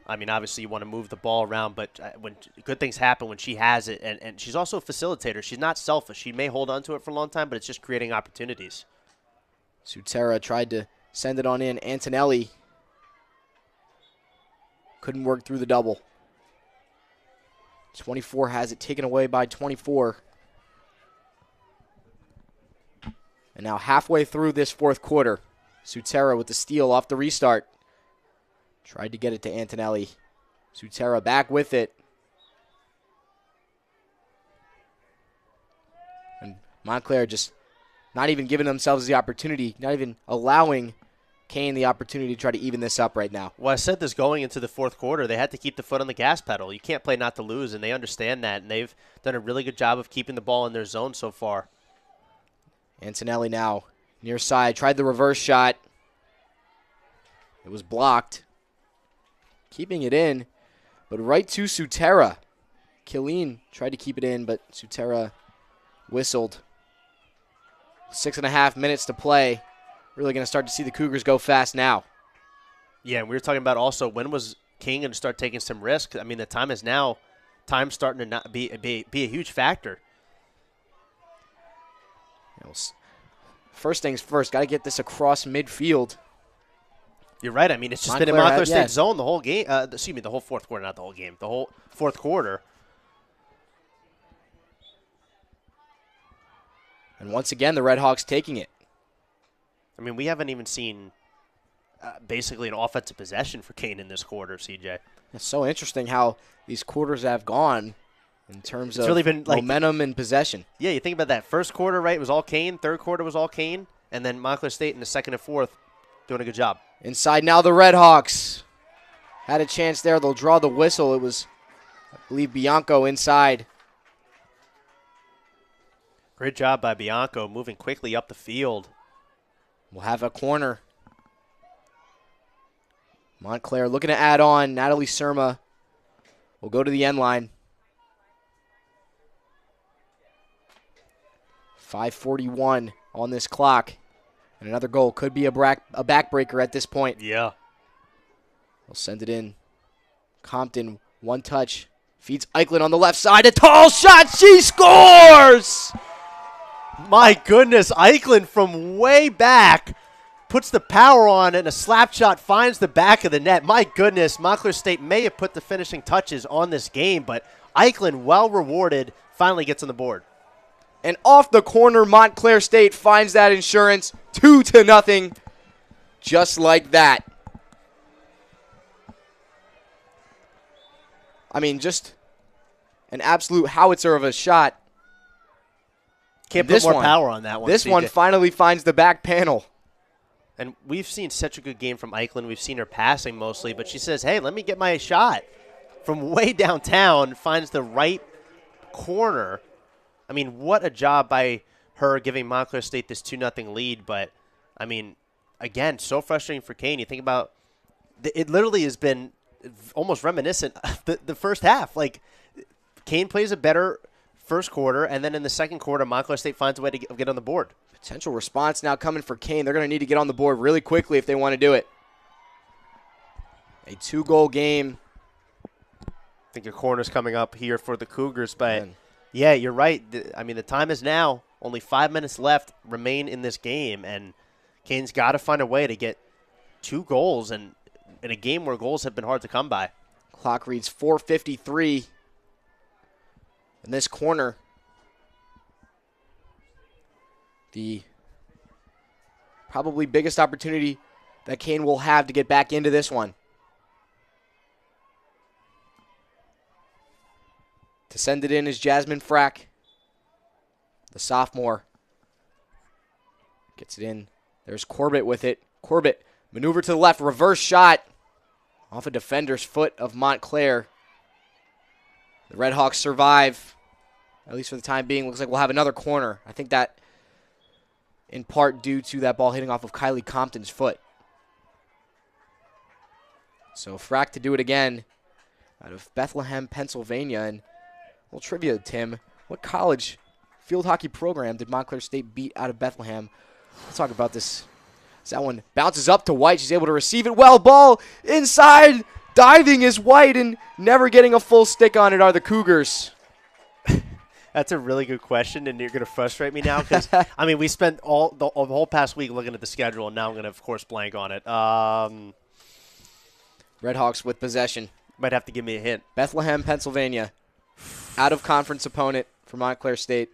I mean, obviously you want to move the ball around, but when good things happen when she has it, and she's also a facilitator. She's not selfish. She may hold on to it for a long time, but it's just creating opportunities. Sutera tried to send it on in. Antonelli couldn't work through the double. 24 has it taken away by 24. And now halfway through this fourth quarter, Sutera with the steal off the restart. Tried to get it to Antonelli. Sutera back with it. And Montclair just not even giving themselves the opportunity, not even allowing Kean the opportunity to try to even this up right now. Well, I said this going into the fourth quarter. They had to keep the foot on the gas pedal. You can't play not to lose, and they understand that, and they've done a really good job of keeping the ball in their zone so far. Antonelli now near side. Tried the reverse shot. It was blocked. Keeping it in, but right to Sutera. Kean tried to keep it in, but Sutera whistled. 6.5 minutes to play. Really going to start to see the Cougars go fast now. Yeah, and we were talking about also when was Kean going to start taking some risk. I mean, the time is now. Time's starting to not be a huge factor. First things first, got to get this across midfield. You're right. I mean, it's just been in Montclair State's zone the whole game. Excuse me, the whole fourth quarter, not the whole game. The whole fourth quarter. And once again, the Red Hawks taking it. I mean, we haven't even seen basically an offensive possession for Kean in this quarter, CJ. It's so interesting how these quarters have gone in terms of really been momentum and possession. Yeah, you think about that. First quarter, right, it was all Kean. Third quarter was all Kean. And then Montclair State in the second and fourth doing a good job. Inside now the Red Hawks. Had a chance there. They'll draw the whistle. It was, I believe, Bianco inside. Great job by Bianco moving quickly up the field. We'll have a corner. Montclair looking to add on. Natalie Surma will go to the end line. 5:41 on this clock. And another goal could be a backbreaker at this point. Yeah. They'll send it in. Compton, one touch. Feeds Eichlin on the left side. A tall shot. She scores! My goodness, Eichlin from way back puts the power on, and a slap shot finds the back of the net. My goodness, Montclair State may have put the finishing touches on this game, but Eichlin, well rewarded, finally gets on the board. And off the corner, Montclair State finds that insurance 2-0, just like that. I mean, just an absolute howitzer of a shot. Can't put more power on that one. This CJ. one finally finds the back panel. And we've seen such a good game from Eichlin. We've seen her passing mostly, but she says, hey, let me get my shot. From way downtown, finds the right corner. I mean, what a job by her giving Montclair State this 2-0 lead. But, I mean, again, so frustrating for Kean. You think about it literally has been almost reminiscent of the first half. Like, Kean plays a better first quarter, and then in the second quarter, Montclair State finds a way to get on the board. Potential response now coming for Kean. They're going to need to get on the board really quickly if they want to do it. A 2-goal game. I think your corner's coming up here for the Cougars, but yeah, you're right. I mean, the time is now. Only 5 minutes left remain in this game, and Kean's got to find a way to get 2 goals, and in a game where goals have been hard to come by. Clock reads 4:53 in this corner. The probably biggest opportunity that Kean will have to get back into this one. To send it in is Jasmine Frack, the sophomore. Gets it in. There's Corbett with it. Corbett, maneuver to the left, reverse shot. Off a defender's foot of Montclair. The Red Hawks survive, at least for the time being. Looks like we'll have another corner. I think that in part due to that ball hitting off of Kylie Compton's foot. So Frack to do it again out of Bethlehem, Pennsylvania. And a little trivia, Tim. What college field hockey program did Montclair State beat out of Bethlehem? Let's talk about this. As that one bounces up to White. She's able to receive it well. Ball inside. Diving is White, and never getting a full stick on it are the Cougars. That's a really good question, and you're going to frustrate me now because, I mean, we spent the whole past week looking at the schedule, and now I'm going to, of course, blank on it. Red Hawks with possession. Might have to give me a hint. Bethlehem, Pennsylvania. Out-of-conference opponent for Montclair State.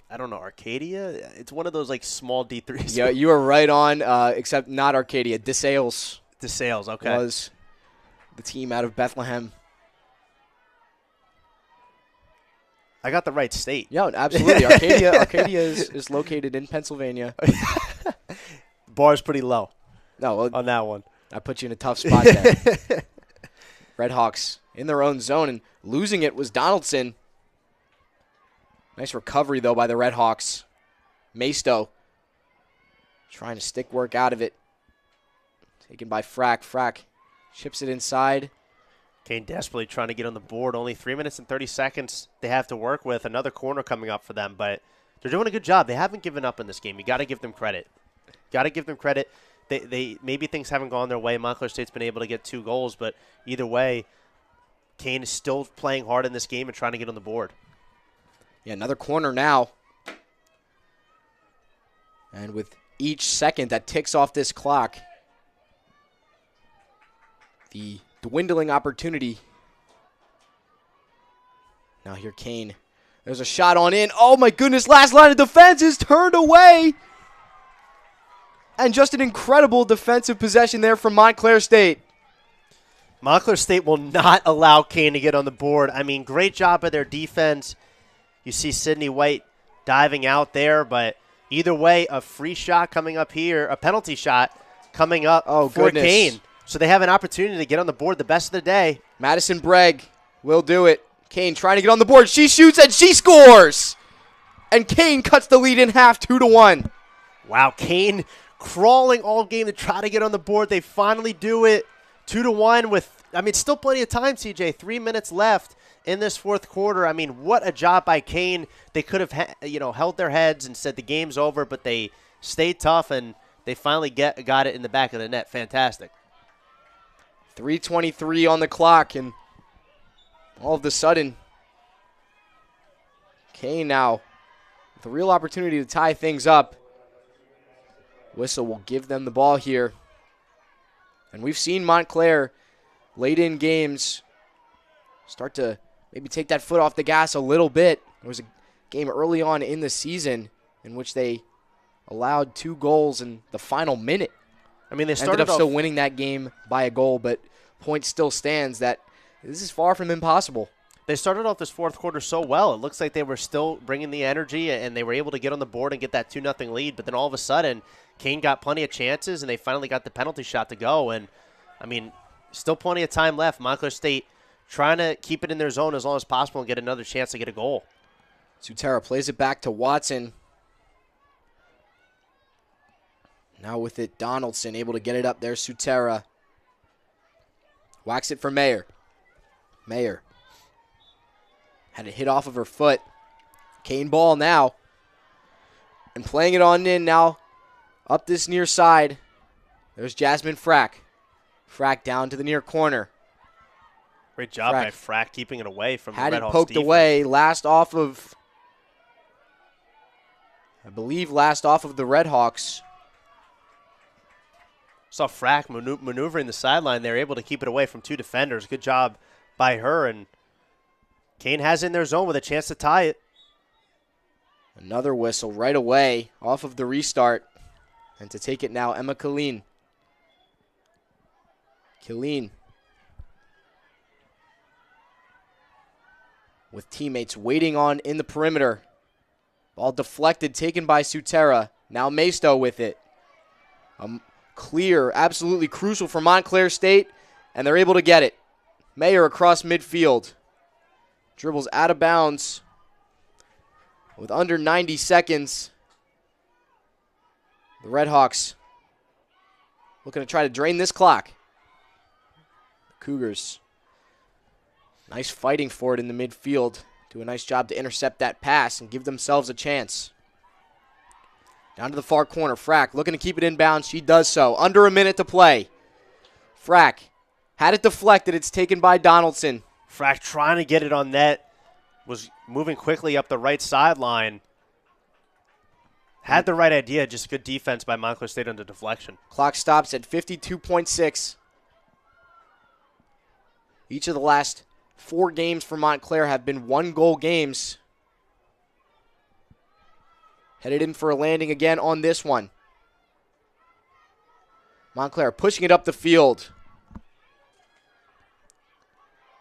I don't know, Arcadia? It's one of those, like, small D3s. Yeah, you are right on, except not Arcadia. DeSales. DeSales, okay. Was the team out of Bethlehem. I got the right state. Yeah, absolutely. Arcadia is located in Pennsylvania. Bar's pretty low. No, well, on that one. I put you in a tough spot there. Red Hawks in their own zone, and losing it was Donaldson. Nice recovery, though, by the Red Hawks. Maisto trying to stick work out of it. Taken by Frack. Frack chips it inside. Kean desperately trying to get on the board. Only 3 minutes and 30 seconds they have to work with. Another corner coming up for them, but they're doing a good job. They haven't given up in this game. You got to give them credit. Got to give them credit. They maybe things haven't gone their way. Montclair State's been able to get 2 goals, but either way, Kean is still playing hard in this game and trying to get on the board. Yeah, another corner now. And with each second that ticks off this clock, the dwindling opportunity. Now here, Kean. There's a shot on in. Oh my goodness, last line of defense is turned away. And just an incredible defensive possession there from Montclair State. Montclair State will not allow Kean to get on the board. I mean, great job of their defense. You see Sydney White diving out there, but either way, a free shot coming up here, a penalty shot coming up for Kean. So they have an opportunity to get on the board the best of the day. Madison Bregg will do it. Kean trying to get on the board. She shoots and she scores. And Kean cuts the lead in half, 2-1. Wow, Kean crawling all game to try to get on the board. They finally do it. 2-1 with, I mean, still plenty of time, CJ. 3 minutes left in this fourth quarter. I mean, what a job by Kean. They could have, held their heads and said the game's over, but they stayed tough and they finally got it in the back of the net. Fantastic. 3:23 on the clock, and all of a sudden, Kean now with a real opportunity to tie things up. Whistle will give them the ball here. And we've seen Montclair late in games start to maybe take that foot off the gas a little bit. There was a game early on in the season in which they allowed 2 goals in the final minute. I mean, they ended up still winning that game by a goal, but point still stands that this is far from impossible. They started off this fourth quarter so well. It looks like they were still bringing the energy, and they were able to get on the board and get that 2-0 lead. But then all of a sudden, Kean got plenty of chances, and they finally got the penalty shot to go. And, I mean, still plenty of time left. Montclair State trying to keep it in their zone as long as possible and get another chance to get a goal. Sutera plays it back to Watson. Now with it, Donaldson able to get it up there. Sutera whacks it for Mayer. Mayer had it hit off of her foot. Kean ball now. And playing it on in now. Up this near side. There's Jasmine Frack. Frack down to the near corner. Great job by Frack keeping it away from the Red Hawks. Had it poked away. Last off of, I believe, the Red Hawks. Saw Frack maneuvering the sideline. They were able to keep it away from 2 defenders. Good job by her. And Kean has it in their zone with a chance to tie it. Another whistle right away off of the restart. And to take it now, Emma Kean. Kean with teammates waiting on in the perimeter. Ball deflected, taken by Sutera. Now Maisto with it. Clear, absolutely crucial for Montclair State, and they're able to get it. Mayer across midfield. Dribbles out of bounds with under 90 seconds. The Red Hawks looking to try to drain this clock. The Cougars, nice fighting for it in the midfield. Do a nice job to intercept that pass and give themselves a chance. Down to the far corner, Frack looking to keep it inbound. She does so. Under a minute to play. Frack had it deflected. It's taken by Donaldson. Frack trying to get it on net. Was moving quickly up the right sideline. Had the right idea, just good defense by Montclair State under deflection. Clock stops at 52.6. Each of the last 4 games for Montclair have been 1-goal games. Headed in for a landing again on this one. Montclair pushing it up the field.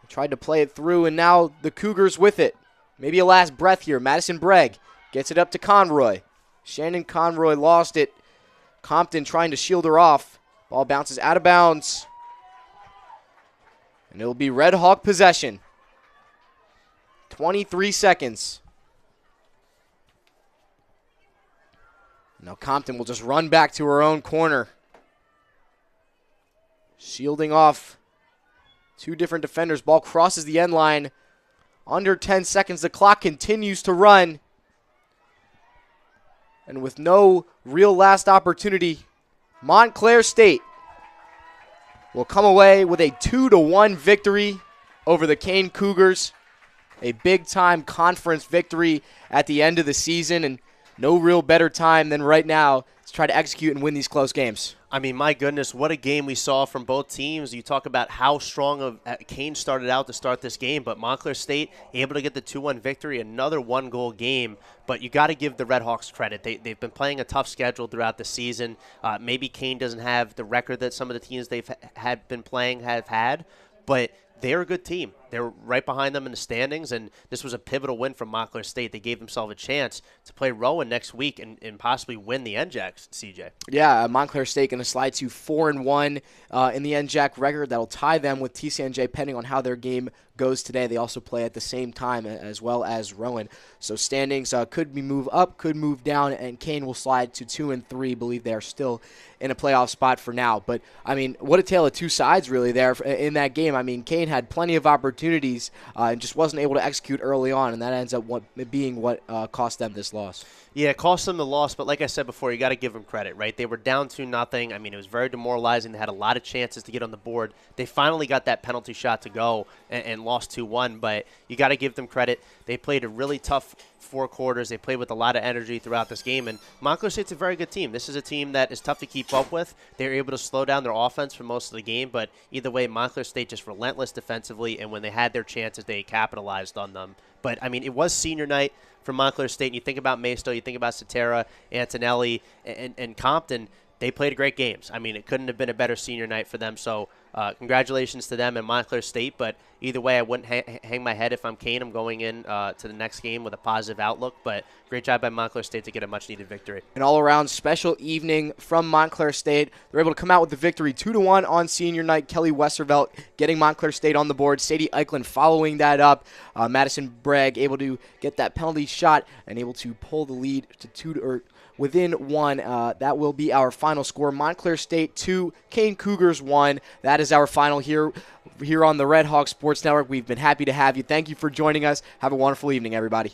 Tried to play it through, and now the Cougars with it. Maybe a last breath here. Madison Bregg gets it up to Conroy. Shannon Conroy lost it. Compton trying to shield her off. Ball bounces out of bounds. And it'll be Red Hawk possession. 23 seconds. Now Compton will just run back to her own corner. Shielding off 2 different defenders. Ball crosses the end line. Under 10 seconds. The clock continues to run. And with no real last opportunity, Montclair State will come away with a 2-1 victory over the Kean Cougars. A big-time conference victory at the end of the season, and no real better time than right now to try to execute and win these close games. I mean, my goodness, what a game we saw from both teams. You talk about how strong Kean started out to start this game, but Montclair State able to get the 2-1 victory, another one-goal game. But you got to give the Red Hawks credit. They've been playing a tough schedule throughout the season. Maybe Kean doesn't have the record that some of the teams they've had been playing have had, but they're a good team. They're right behind them in the standings, and this was a pivotal win from Montclair State. They gave themselves a chance to play Rowan next week and possibly win the NJACs, CJ. Yeah, Montclair State going to slide to 4-1 in the NJAC record. That'll tie them with TCNJ pending on how their game goes today. They also play at the same time as well as Rowan. So standings could be move up, could move down, and Kean will slide to 2-3. Believe they are still in a playoff spot for now. But, I mean, what a tale of two sides really there in that game. I mean, Kean had plenty of opportunities and just wasn't able to execute early on, and that ends up being what cost them this loss. Yeah, it cost them the loss, but like I said before, you got to give them credit, right? They were down 2-0. I mean, it was very demoralizing. They had a lot of chances to get on the board. They finally got that penalty shot to go and lost 2-1, but you got to give them credit. They played a really tough 4 quarters. They played with a lot of energy throughout this game, and Montclair State's a very good team. This is a team that is tough to keep up with. They were able to slow down their offense for most of the game, but either way, Montclair State just relentless defensively, and when they had their chances, they capitalized on them. But, I mean, it was senior night for Montclair State, and you think about Maisto, you think about Cetera, Antonelli, and Compton. They played great games. I mean, it couldn't have been a better senior night for them. So congratulations to them and Montclair State. But either way, I wouldn't hang my head if I'm Kean. I'm going in to the next game with a positive outlook. But great job by Montclair State to get a much-needed victory. An all-around special evening from Montclair State. They're able to come out with the victory 2-1 on senior night. Kelly Westervelt getting Montclair State on the board. Sadie Eichland following that up. Madison Bragg able to get that penalty shot and able to pull the lead to within 1. That will be our final score. Montclair State 2, Kean Cougars 1. That is our final here on the Red Hawk Sports Network. We've been happy to have you. Thank you for joining us. Have a wonderful evening, everybody.